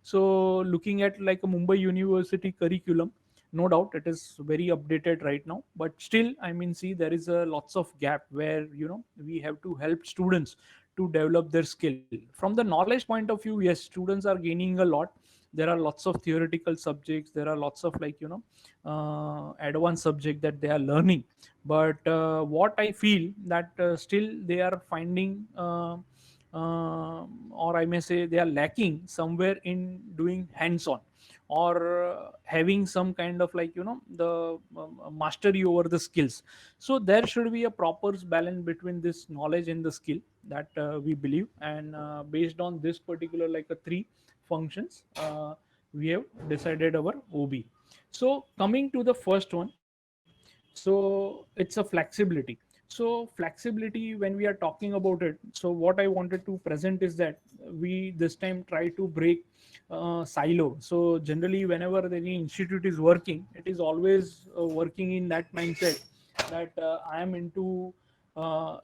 So looking at like a Mumbai University curriculum, no doubt it is very updated right now, but still I mean see there is a lots of gap where we have to help students to develop their skill. From the knowledge point of view, yes, students are gaining a lot. There are lots of theoretical subjects, there are lots of like advanced subject that they are learning. But what I feel that still they are finding or I may say they are lacking somewhere in doing hands on, or having some kind of like the mastery over the skills. So there should be a proper balance between this knowledge and the skill, that we believe. And based on this particular like a three functions, we have decided our OB. So coming to the first one, so it's a flexibility. So So flexibility, when we are talking about it, so what I wanted to present is that we this time try to break silo. So generally, whenever any institute is working, it is always working in that mindset that I am into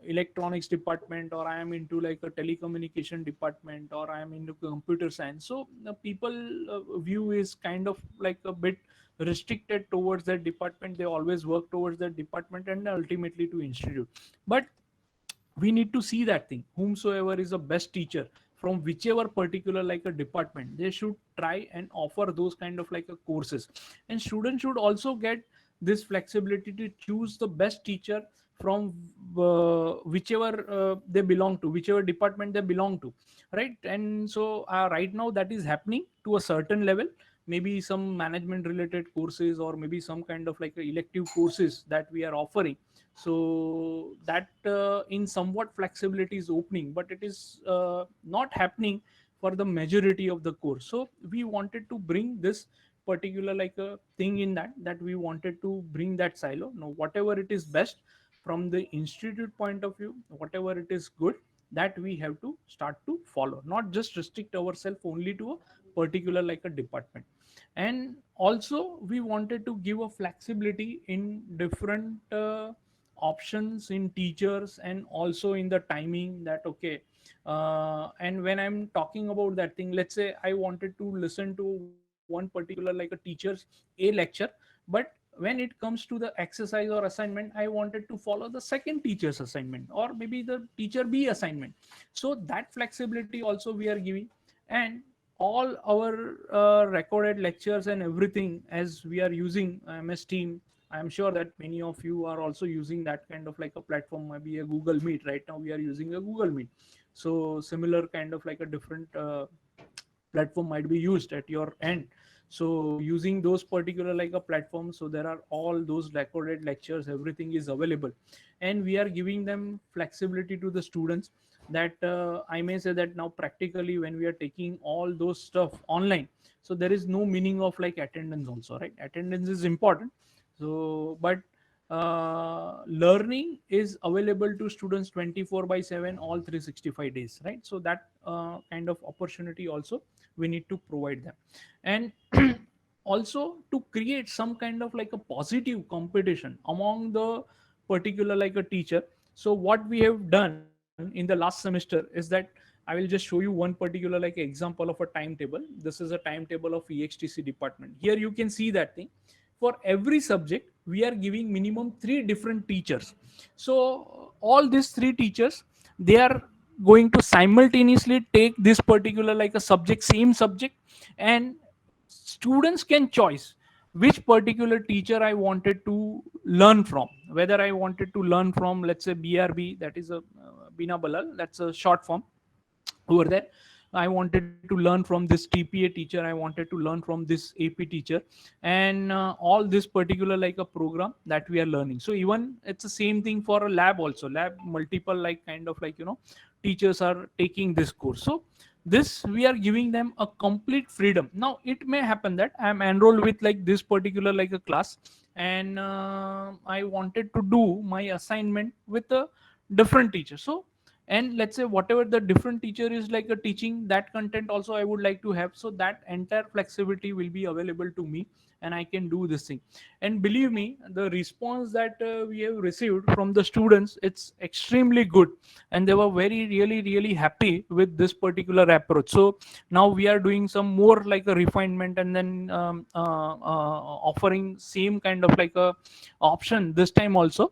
electronics department, or I am into like a telecommunication department, or I am into computer science. So the people view is kind of like a bit restricted towards that department. They always work towards that department and ultimately to institute. But we need to see that thing, whomsoever is the best teacher from whichever particular like a department, they should try and offer those kind of like a courses. And students should also get this flexibility to choose the best teacher from whichever they belong to, whichever department they belong to, right? And so right now that is happening to a certain level, maybe some management related courses, or maybe some kind of like a elective courses that we are offering. So that in somewhat flexibility is opening, but it is not happening for the majority of the course. So we wanted to bring this particular like a thing in that we wanted to bring that silo. Now whatever it is best from the institute point of view, whatever it is good, that we have to start to follow, not just restrict ourselves only to a particular like a department. And also we wanted to give a flexibility in different options in teachers, and also in the timing, that okay, and when I'm talking about that thing, let's say I wanted to listen to one particular like a teacher's a lecture, but when it comes to the exercise or assignment, I wanted to follow the second teacher's assignment, or maybe the teacher b assignment. So that flexibility also we are giving. And all our recorded lectures and everything, as we are using MS Team, I'm sure that many of you are also using that kind of like a platform, maybe a Google Meet. Right now we are using a Google Meet. So similar kind of like a different platform might be used at your end. So using those particular like a platform, so there are all those recorded lectures, everything is available. And we are giving them flexibility to the students, that I may say that now practically when we are taking all those stuff online, so there is no meaning of like attendance also, right? Attendance is important. So but learning is available to students 24 by 7, all 365 days, right? So that kind of opportunity also we need to provide them. And also to create some kind of like a positive competition among the particular like a teacher. So what we have done in the last semester is that I will just show you one particular like example of a timetable. This is a timetable of EXTC department. Here you can see that thing. For every subject we are giving minimum 3 different teachers. So all these 3 teachers, they are going to simultaneously take this particular like a subject, same subject. And students can choose which particular teacher I wanted to learn from, whether I wanted to learn from, let's say, BRB, that is a Bina Balal, that's a short form over there. I wanted to learn from this TPA teacher, I wanted to learn from this AP teacher, and all this particular like a program that we are learning. So even it's the same thing for a lab also. Lab, multiple like kind of like teachers are taking this course. So this we are giving them a complete freedom. Now it may happen that I am enrolled with like this particular like a class, and I wanted to do my assignment with a different teacher. So, and let's say whatever the different teacher is like a teaching, that content also I would like to have. So that entire flexibility will be available to me, and I can do this thing. And believe me, the response that we have received from the students, it's extremely good, and they were very really happy with this particular approach. So now we are doing some more like a refinement, and then offering same kind of like a option this time also.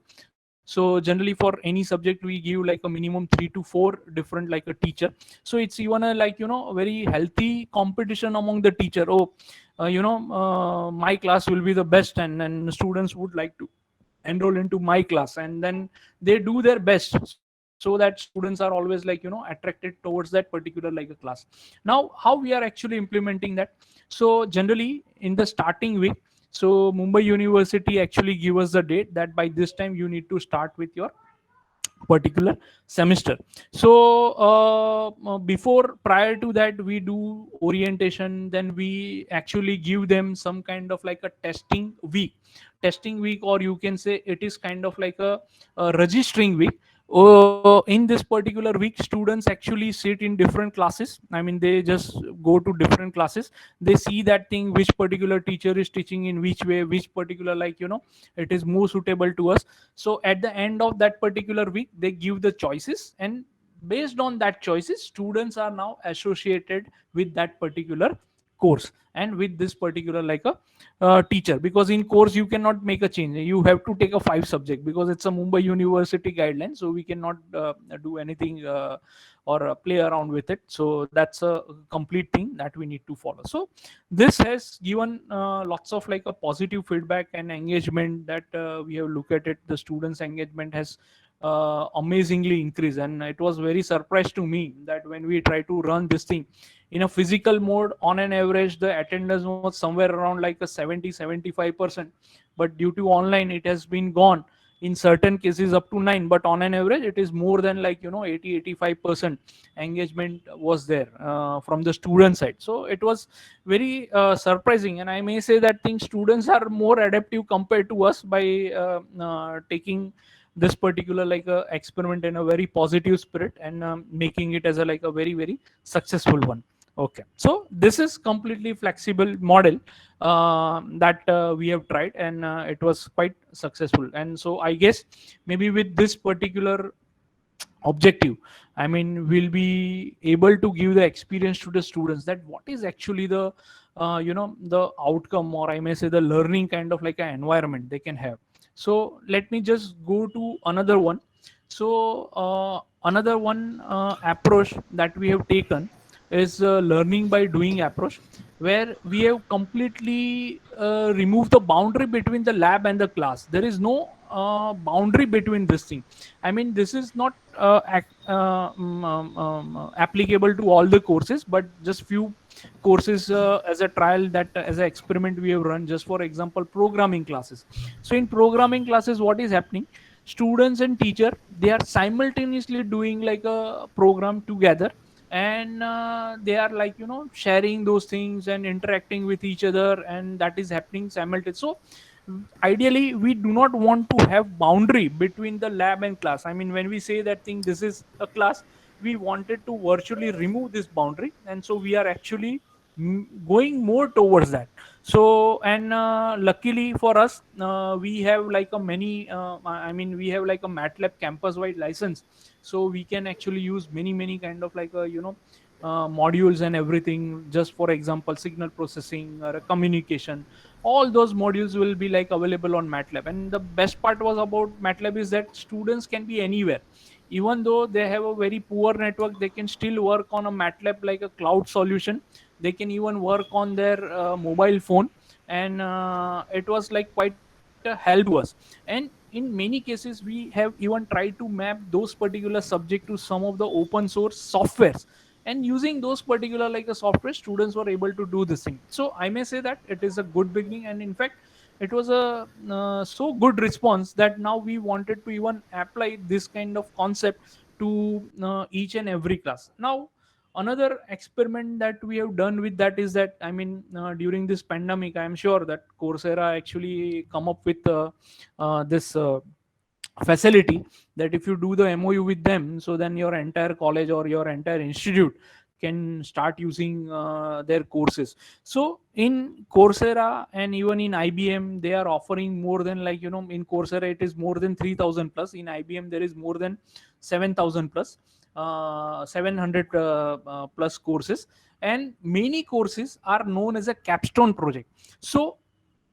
So generally for any subject we give like a minimum 3 to 4 different like a teacher. So it's even a like very healthy competition among the teacher. Oh, my class will be the best, and then students would like to enroll into my class, and then they do their best so that students are always like attracted towards that particular like a class. Now how we are actually implementing that? So generally in the starting week, so Mumbai University actually give us the date that by this time you need to start with your particular semester. So before, prior to that, we do orientation, then we actually give them some kind of like a testing week testing week, or you can say it is kind of like a registering week. In this particular week, students actually sit in different classes. I mean, they just go to different classes. They see that thing, which particular teacher is teaching in which way, which particular, like, it is more suitable to us. So at the end of that particular week, they give the choices, and based on that choices, students are now associated with that particular course and with this particular, like, a teacher. Because in course you cannot make a change, you have to take a 5 subject, because it's a Mumbai University guideline, so we cannot do anything or play around with it. So that's a complete thing that we need to follow. So this has given lots of, like, a positive feedback and engagement that we have looked at it. The students engagement has amazingly increased, and it was very surprised to me that when we try to run this thing in a physical mode, on an average the attendance was somewhere around like a 70-75%, but due to online it has been gone in certain cases up to 9, but on an average it is more than, like, 80-85% engagement was there from the student side. So it was very surprising, and I may say that thing, students are more adaptive compared to us by taking this particular, like, a experiment in a very positive spirit, and making it as a, like, a very very successful one. Okay, so this is completely flexible model that we have tried, and it was quite successful. And so I guess maybe with this particular objective, I mean, we'll be able to give the experience to the students that what is actually the the outcome, or I may say the learning kind of, like, an environment they can have. So let me just go to another one. So another one approach that we have taken is learning by doing approach, where we have completely removed the boundary between the lab and the class. There is no boundary between this thing. I mean, this is not applicable to all the courses, but just few courses as a trial, that as an experiment we have run. Just for example, programming classes. So in programming classes, what is happening? Students and teacher, they are simultaneously doing like a program together, and they are, like, sharing those things and interacting with each other, and that is happening simultaneously. So ideally we do not want to have boundary between the lab and class. I mean, when we say that thing, this is a class, we wanted to virtually remove this boundary, and so we are actually going more towards that. So, and luckily for us, we have like a many I mean, we have like a MATLAB campus wide license, so we can actually use many kind of, like, a modules and everything. Just for example, signal processing or a communication, all those modules will be like available on MATLAB. And the best part was about MATLAB is that students can be anywhere. Even though they have a very poor network, they can still work on a MATLAB, like a cloud solution. They can even work on their mobile phone, and it was like quite a help to us. And in many cases, we have even tried to map those particular subject to some of the open source softwares, and using those particular, like, a software, students were able to do this thing. So I may say that it is a good beginning, and in fact it was a so good response that now we wanted to even apply this kind of concept to each and every class. Now another experiment that we have done with that is that, I mean, during this pandemic, I am sure that Coursera actually come up with this facility, that if you do the MOU with them, so then your entire college or your entire institute can start using their courses. So in Coursera and even in IBM, they are offering more than, like, in Coursera it is more than 3000 plus. In IBM there is more than 7000 plus, 700 plus courses, and many courses are known as a capstone project. So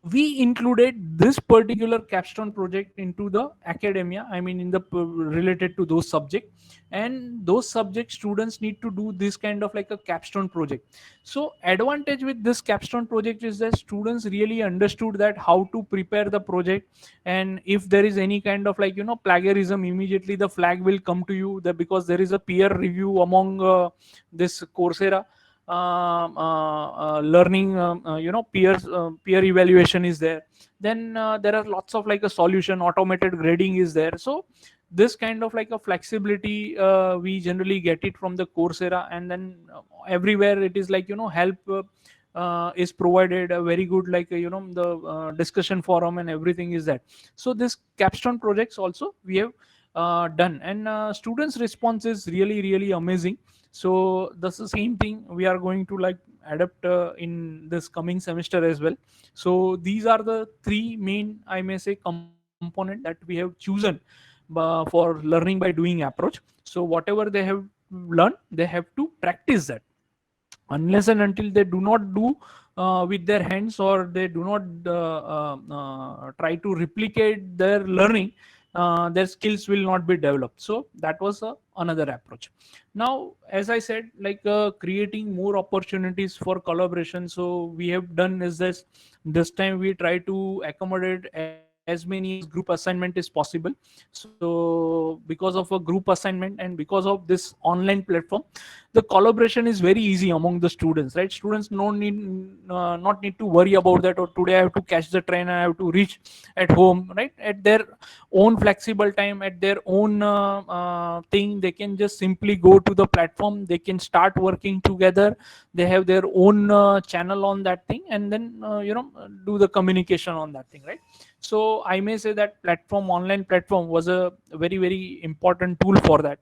we included this particular capstone project into the academia, I mean, in the related to those subject, and those subject students need to do this kind of, like, a capstone project. So advantage with this capstone project is that students really understood that how to prepare the project, and if there is any kind of, like, plagiarism, immediately the flag will come to you, that because there is a peer review among this Coursera learning, peer evaluation is there. Then there are lots of, like, a solution, automated grading is there. So this kind of, like, a flexibility we generally get it from the Coursera, and then everywhere it is, like, help is provided, a very good like the discussion forum and everything is that. So this capstone projects also we have done, and students response is really really amazing. So that's the same thing we are going to like adapt in this coming semester as well. So these are the three main, I may say, component that we have chosen for learning by doing approach. So whatever they have learned, they have to practice that. Unless and until they do not do with their hands, or they do not try to replicate their learning, their skills will not be developed. So that was another approach. Now, as I said, like creating more opportunities for collaboration, so we have done is this time we try to accommodate as many as group assignment is possible. So because of a group assignment and because of this online platform, the collaboration is very easy among the students, right? Students no need not need to worry about that, or today I have to catch the train, I have to reach at home, right? At their own flexible time, at their own thing, they can just simply go to the platform, they can start working together, they have their own channel on that thing, and then do the communication on that thing, right? So I may say that online platform was a very very important tool for that.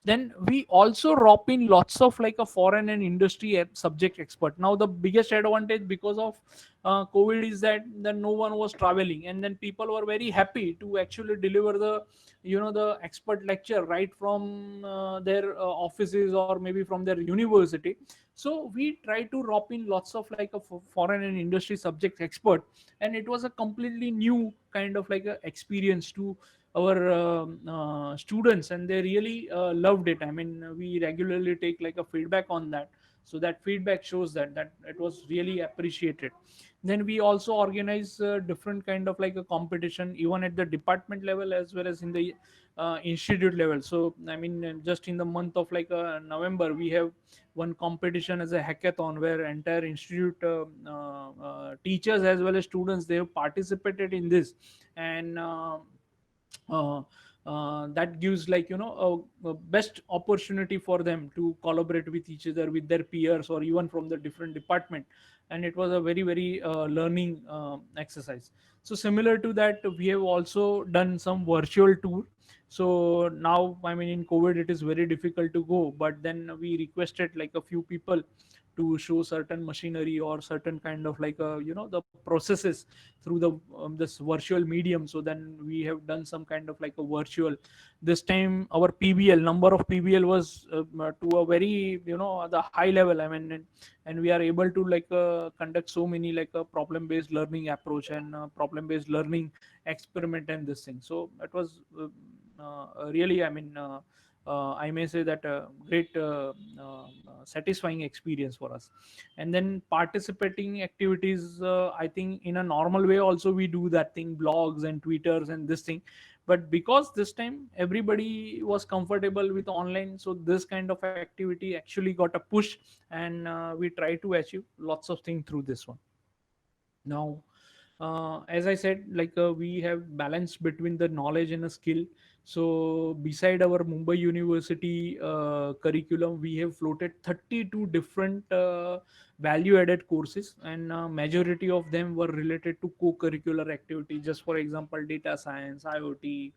Then we also drop in lots of like a foreign and industry subject expert. Now the biggest advantage because of covid is that no one was traveling, and then people were very happy to actually deliver the the expert lecture right from their offices, or maybe from their university. So we try to drop in lots of like a foreign and industry subject expert, and it was a completely new kind of like a experience to our students, and they really loved it. I mean, we regularly take like a feedback on that, so that feedback shows that it was really appreciated. Then we also organize different kind of like a competition, even at the department level as well as in the institute level. So I mean, just in the month of like November, we have one competition as a hackathon, where entire institute teachers as well as students, they have participated in this. And uh, that gives like a best opportunity for them to collaborate with each other, with their peers, or even from the different department. And it was a very very learning exercise. So similar to that, we have also done some virtual tour. So now, I mean, in covid it is very difficult to go, but then we requested like a few people to show certain machinery or certain kind of like the processes through the this virtual medium. So then we have done some kind of like a virtual. This time our pbl number of pbl was to a very the high level, I mean. And we are able to like conduct so many like a problem based learning approach, and problem based learning experiment and this thing. So it was really, I mean, I may say that a great satisfying experience for us. And then participating activities, I think in a normal way also we do that thing, blogs and twitters and this thing. But because this time everybody was comfortable with online, so this kind of activity actually got a push, and we try to achieve lots of things through this one. Now, as I said, like we have balance between the knowledge and a skill. So beside our Mumbai University curriculum, we have floated 32 different value added courses, and majority of them were related to co-curricular activity. Just for example, data science, IoT,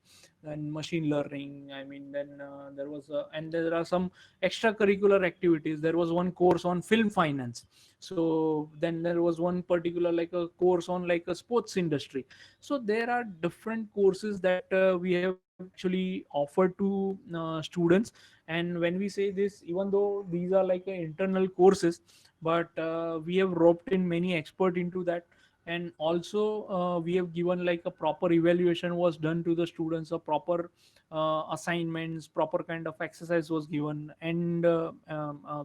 and machine learning. I mean, then there was and there are some extracurricular activities. There was one course on film finance. So then there was one particular like a course on like a sports industry. So there are different courses that we have actually offered to students. And when we say this, even though these are like internal courses, but we have roped in many expert into that. And also we have given like a proper evaluation was done to the students, a proper assignments, proper kind of exercise was given, and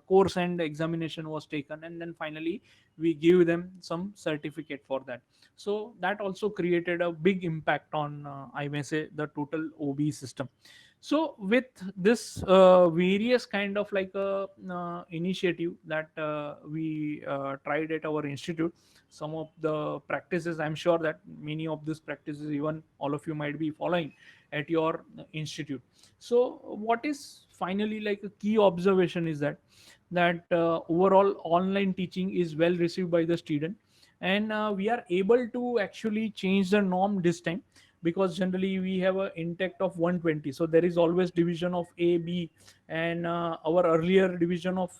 course and examination was taken, and then finally we give them some certificate for that. So that also created a big impact on I may say the total OB system. So with this various kind of like a initiative that we tried at our institute, some of the practices, I'm sure that many of these practices even all of you might be following at your institute. So what is finally like a key observation is that overall online teaching is well received by the student, and we are able to actually change the norm this time, because generally we have a intake of 120, so there is always division of A, B, and our earlier division of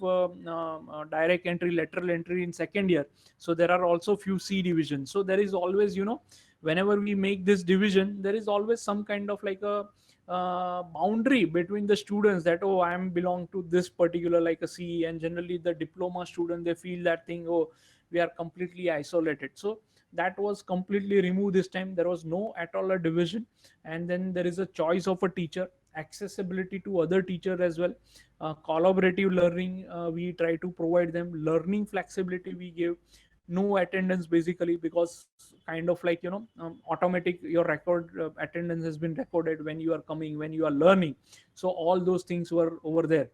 direct entry, lateral entry in second year. So there are also few C divisions. So there is always, whenever we make this division, there is always some kind of like a boundary between the students, that oh, I am belong to this particular like a C, and generally the diploma student, they feel that thing, oh, we are completely isolated. So that was completely removed this time. There was no at all a division, and then there is a choice of a teacher, accessibility to other teacher as well, collaborative learning, we try to provide them, learning flexibility we give, no attendance basically, because kind of like automatic, your record attendance has been recorded when you are coming, when you are learning. So all those things were over there.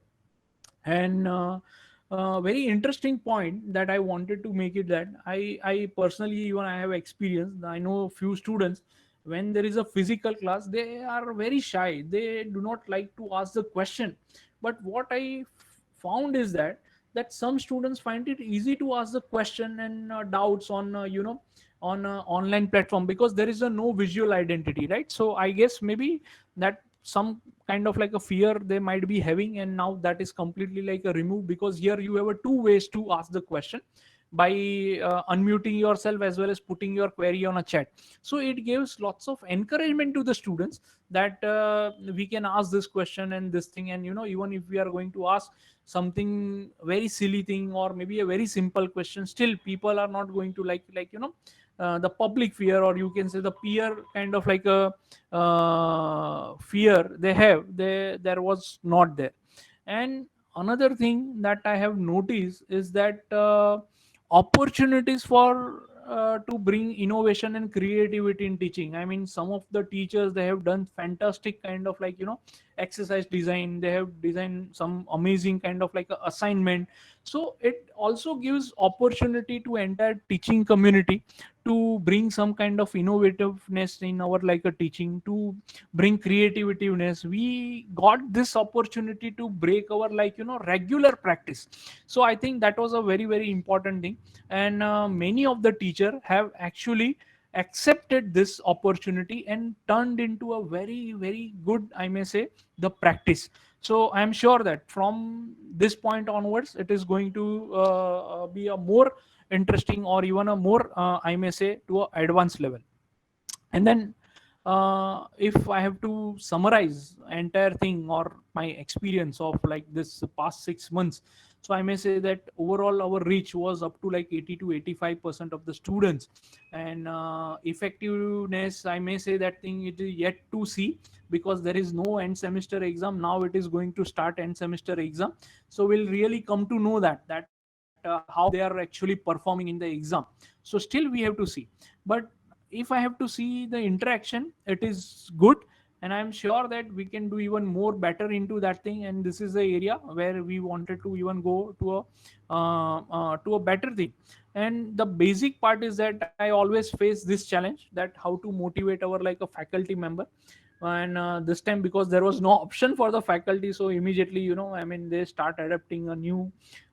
And very interesting point that I wanted to make it, that I personally, even I have experienced, I know few students, when there is a physical class, they are very shy, they do not like to ask the question. But what I found is that some students find it easy to ask the question and doubts on on online platform, because there is a no visual identity, right? So I guess maybe that some kind of like a fear they might be having, and now that is completely like a remove, because here you have a two ways to ask the question, by unmuting yourself as well as putting your query on a chat. So it gives lots of encouragement to the students, that we can ask this question and this thing, and even if we are going to ask something very silly thing, or maybe a very simple question, still people are not going to the public fear, or you can say the peer kind of like a fear they have, there was not there. And another thing that I have noticed is that opportunities for to bring innovation and creativity in teaching. I mean, some of the teachers, they have done fantastic kind of like exercise design, they have designed some amazing kind of like a assignment. So it also gives opportunity to entire teaching community to bring some kind of innovativeness in our like a teaching, to bring creativeness. We got this opportunity to break our like regular practice. So I think that was a very very important thing, and many of the teacher have actually accepted this opportunity and turned into a very very good, I may say, the practice. So I am sure that from this point onwards, it is going to be a more interesting, or even a more I may say, to a advanced level. And then if I have to summarize entire thing or my experience of like this past 6 months, so I may say that overall our reach was up to like 80 to 85% of the students. And effectiveness, I may say that thing it is yet to see, because there is no end semester exam. Now it is going to start end semester exam, so we'll really come to know that how they are actually performing in the exam. So still we have to see. But if I have to see the interaction, it is good, and I'm sure that we can do even more better into that thing. And this is the area where we wanted to even go to a better thing. And the basic part is that I always face this challenge, that how to motivate our like a faculty member. And this time, because there was no option for the faculty, so immediately I mean, they start adapting a new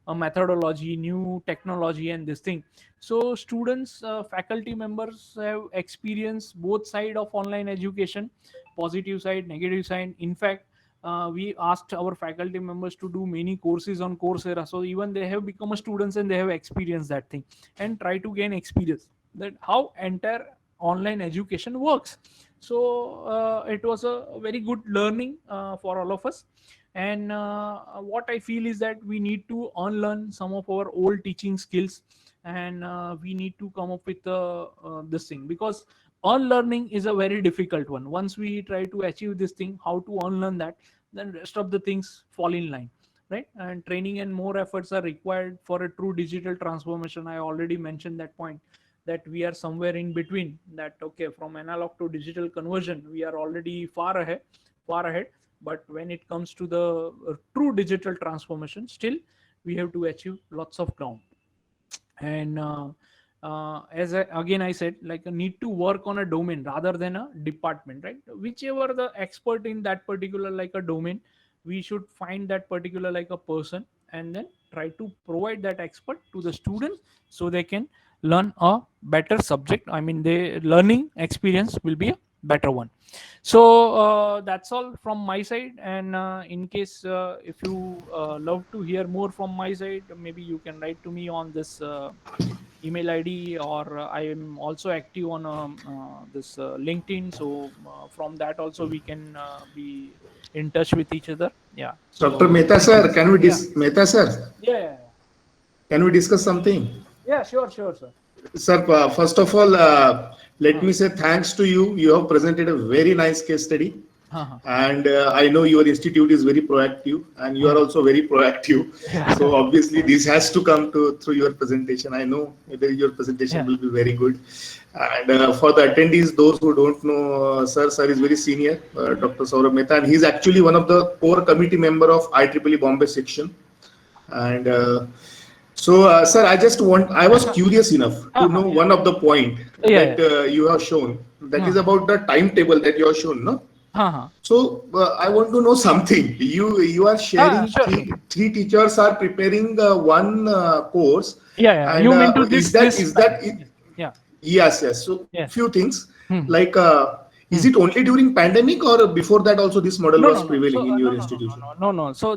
methodology, new technology, and this thing. So students, faculty members have experienced both side of online education, positive side, negative side. In fact, we asked our faculty members to do many courses on Coursera, so even they have become a students and they have experienced that thing, and try to gain experience that how entire online education works. So it was a very good learning for all of us. And what I feel is that we need to unlearn some of our old teaching skills, and we need to come up with this thing, because unlearning is a very difficult one. Once we try to achieve this thing, how to unlearn that, then rest of the things fall in line, right? And training and more efforts are required for a true digital transformation. I already mentioned that point, that we are somewhere in between, that okay, from analog to digital conversion, we are already far ahead. But when it comes to the true digital transformation, still we have to achieve lots of ground. And again I said, like a need to work on a domain rather than a department, right? Whichever the expert in that particular like a domain, we should find that particular like a person and then try to provide that expert to the students so they can learn a better subject. I mean, the learning experience will be a better one. So that's all from my side. And in case if you love to hear more from my side, maybe you can write to me on this email ID, or I am also active on this LinkedIn. So from that also we can be in touch with each other. Yeah. Dr. So Mehta thank you. sir, can we Yeah. Mehta sir, Yeah. Yeah. can we discuss something? Yeah. Sure. Sure, sir. Sir, first of all, let Huh. me say thanks to you. You have presented a very nice case study. Huh. Huh. And I know your institute is very proactive, and you are Yeah. also very proactive. So Yeah. obviously, this has to come to through your presentation. I know that your presentation Yeah. will be very good. And for the attendees, those who don't know, sir is very senior, Dr. Saurabh Mehta, and he's actually one of the core committee member of IEEE Bombay section. And sir, I was curious enough to know Yeah. one of the point Yeah. that Yeah. you have shown. That is Huh. about the timetable that you have shown, no? Huh. Huh. So I want to know something. You are sharing Sure. Sure. three teachers are preparing one course, Yeah. Yeah. and You mean to is this that time? Yeah. yes. So Yeah. few things Hmm. like is Hmm. it only during pandemic or before that also this model No, was no, no. So prevailing in your no, no, no, no, institution? no, no, no. So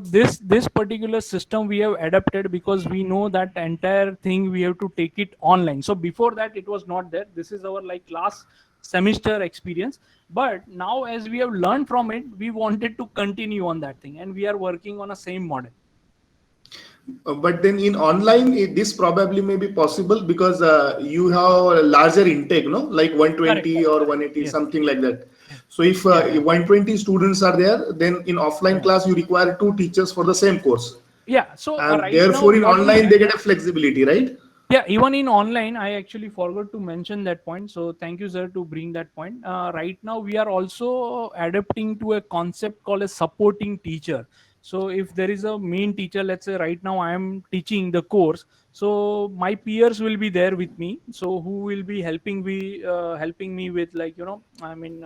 this particular system we have adapted because we know that entire thing we have to take it online. So before that it was not there. This is our like last semester experience. But now as we have learned from it, we wanted to continue on that thing, and we are working on a same model. But then in online, this probably may be possible because you have a larger intake, no? Like Correct, 120 correct, or correct. 180, Yes. something like that. Yes. So if Yeah, yeah, 120 students are there, then in offline yeah. class, you require two teachers for the same course. Yeah. So And right now therefore, in what we online, have. they get a flexibility, right? Yeah, even in online, I actually forgot to mention that point. So thank you, sir, to bring that point. Right now, we are also adapting to a concept called a supporting teacher. So if there is a main teacher, let's say right now I am teaching the course, so my peers will be there with me. So who will be helping me with, like, I mean.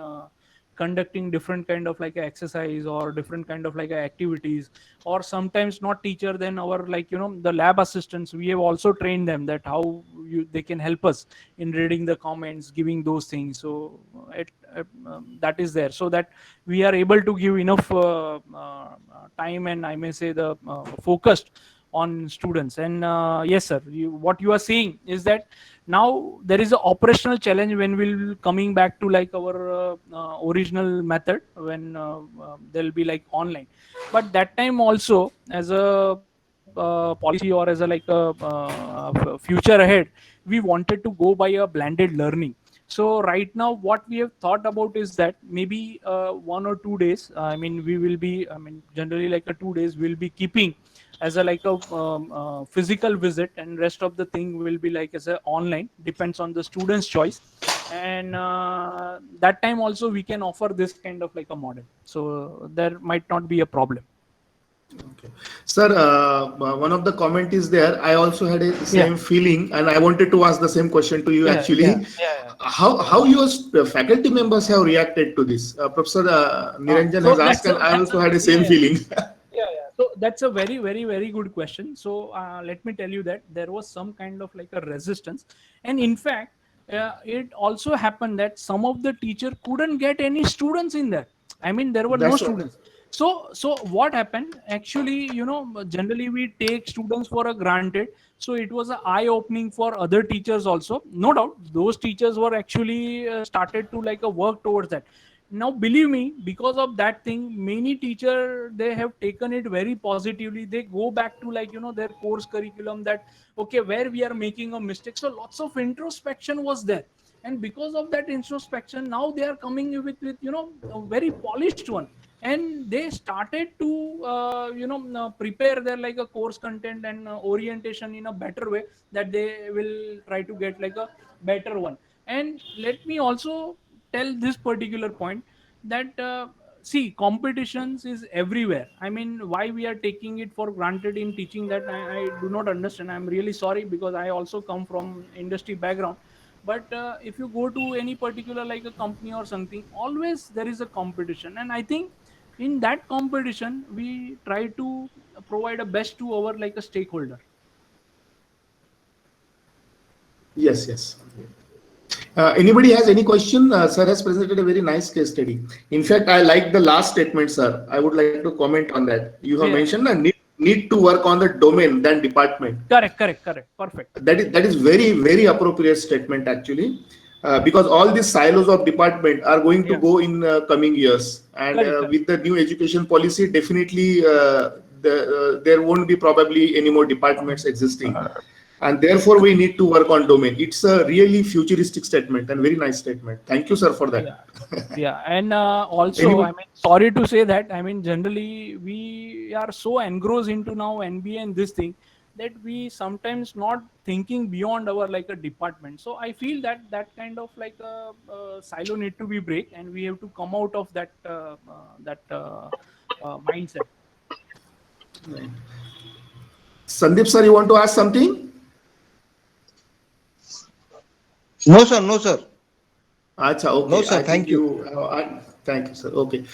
Conducting different kind of like a exercise or different kind of like a activities, or sometimes not teacher, then our, like, the lab assistants, we have also trained them that how they can help us in reading the comments, giving those things. So that is there, so that we are able to give enough time, and I may say the focused on students. And yes, sir, what you are saying is that now there is a operational challenge when we'll coming back to like our original method, when there'll be like online. But that time also, as a policy or as a like a future ahead, we wanted to go by a blended learning. So right now what we have thought about is that maybe 1 or 2 days, I mean, we will be, I mean, generally like a 2 days we'll be keeping as a like a physical visit, and rest of the thing will be like as a online, depends on the student's choice. And that time also we can offer this kind of like a model, so there might not be a problem. Okay. Sir, one of the comment is there. I also had a Yeah. same feeling, and I wanted to ask the same question to you Yeah. Yeah. actually. Yeah. How your faculty members have reacted to this? Professor Niranjan So has asked, and I that's also had a yeah, same feeling. yeah. So that's a very, very, very good question. So let me tell you that there was some kind of like a resistance, and in fact, it also happened that some of the teacher couldn't get any students in there. I mean, there were no That's what. students. So what happened? Actually, generally we take students for a granted. So it was an eye opening for other teachers also. No doubt, those teachers were actually started to like a work towards that. Now believe me, because of that thing, many teacher, they have taken it very positively. They go back to like their course curriculum, that okay, where we are making a mistake. So lots of introspection was there, and because of that introspection, now they are coming with a very polished one. And they started to prepare their like a course content and orientation in a better way, that they will try to get like a better one. And let me also tell this particular point, that see, competitions is everywhere. I mean, why we are taking it for granted in teaching, that I do not understand. I'm really sorry, because I also come from industry background. But if you go to any particular like a company or something, always there is a competition. And I think In that competition, we try to provide a best to our like a stakeholder. Yes, yes. Anybody has any question? Sir has presented a very nice case study. In fact, I like the last statement, sir. I would like to comment on that. You have Yeah, mentioned that need to work on the domain than department. correct, perfect. That is very appropriate statement actually, because all these silos of department are going to Yeah, go in coming years, and correct. with the new education policy, definitely there won't be probably any more departments existing, and therefore we need to work on domain. It's a really futuristic statement and very nice statement. Thank you, sir, for that. Yeah, yeah, and also, I Anybody? mean, sorry to say that. I mean, generally we are so engrossed into now NBA and this thing that we sometimes not thinking beyond our like a department. So I feel that that kind of like a silo need to be break, and we have to come out of that mindset. Sandeep, sir, you want to ask something? No, sir. No, sir. Acha, No, okay. sir. I think Thank you. you. Thank you, sir. Okay.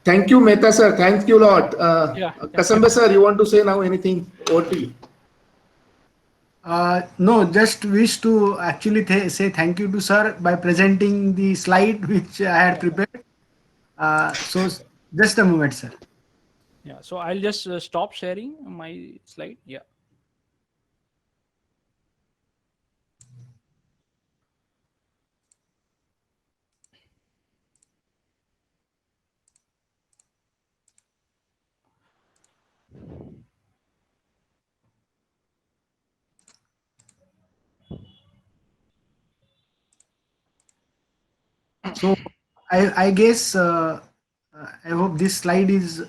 Thank you, Mehta sir. Thank you a lot. Yeah, thank you. Kasambe sir, you want to say now anything? Over to you. No, just wish to actually say thank you to sir by presenting the slide which I had prepared. So just a moment, sir. Yeah, so I'll just stop sharing my slide. Yeah. So I guess I hope this slide is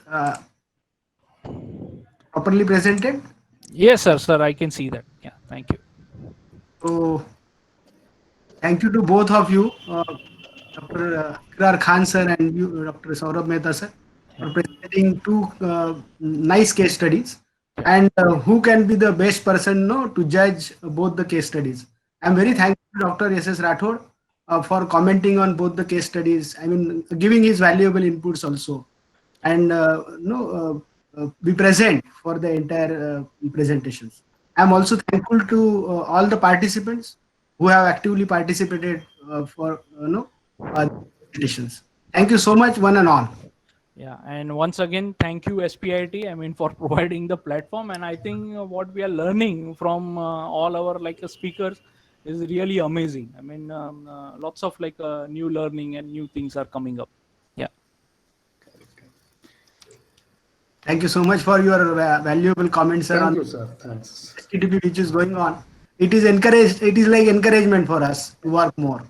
properly presented. Yes, sir, I can see that. Yeah, thank you. So thank you to both of you, Dr. Ikrar Khan sir and you, Dr. Saurabh Mehta sir, Yeah, for presenting two nice case studies. yeah, And who can be the best person no, to judge both the case studies? I'm very thankful to Dr. S.S. Rathod for commenting on both the case studies. I mean, giving his valuable inputs also, and be present for the entire presentations. I'm also thankful to all the participants who have actively participated for presentations. Thank you so much, one and all. yeah. And once again, thank you, SPIT. I mean, for providing the platform. And I think what we are learning from all our like speakers is really amazing. I mean, lots of like new learning and new things are coming up. Yeah. Thank you so much for your valuable comments, sir, Thank on you, sir. Thanks. STTP which is going on. It is encouraged. It is like encouragement for us to work more.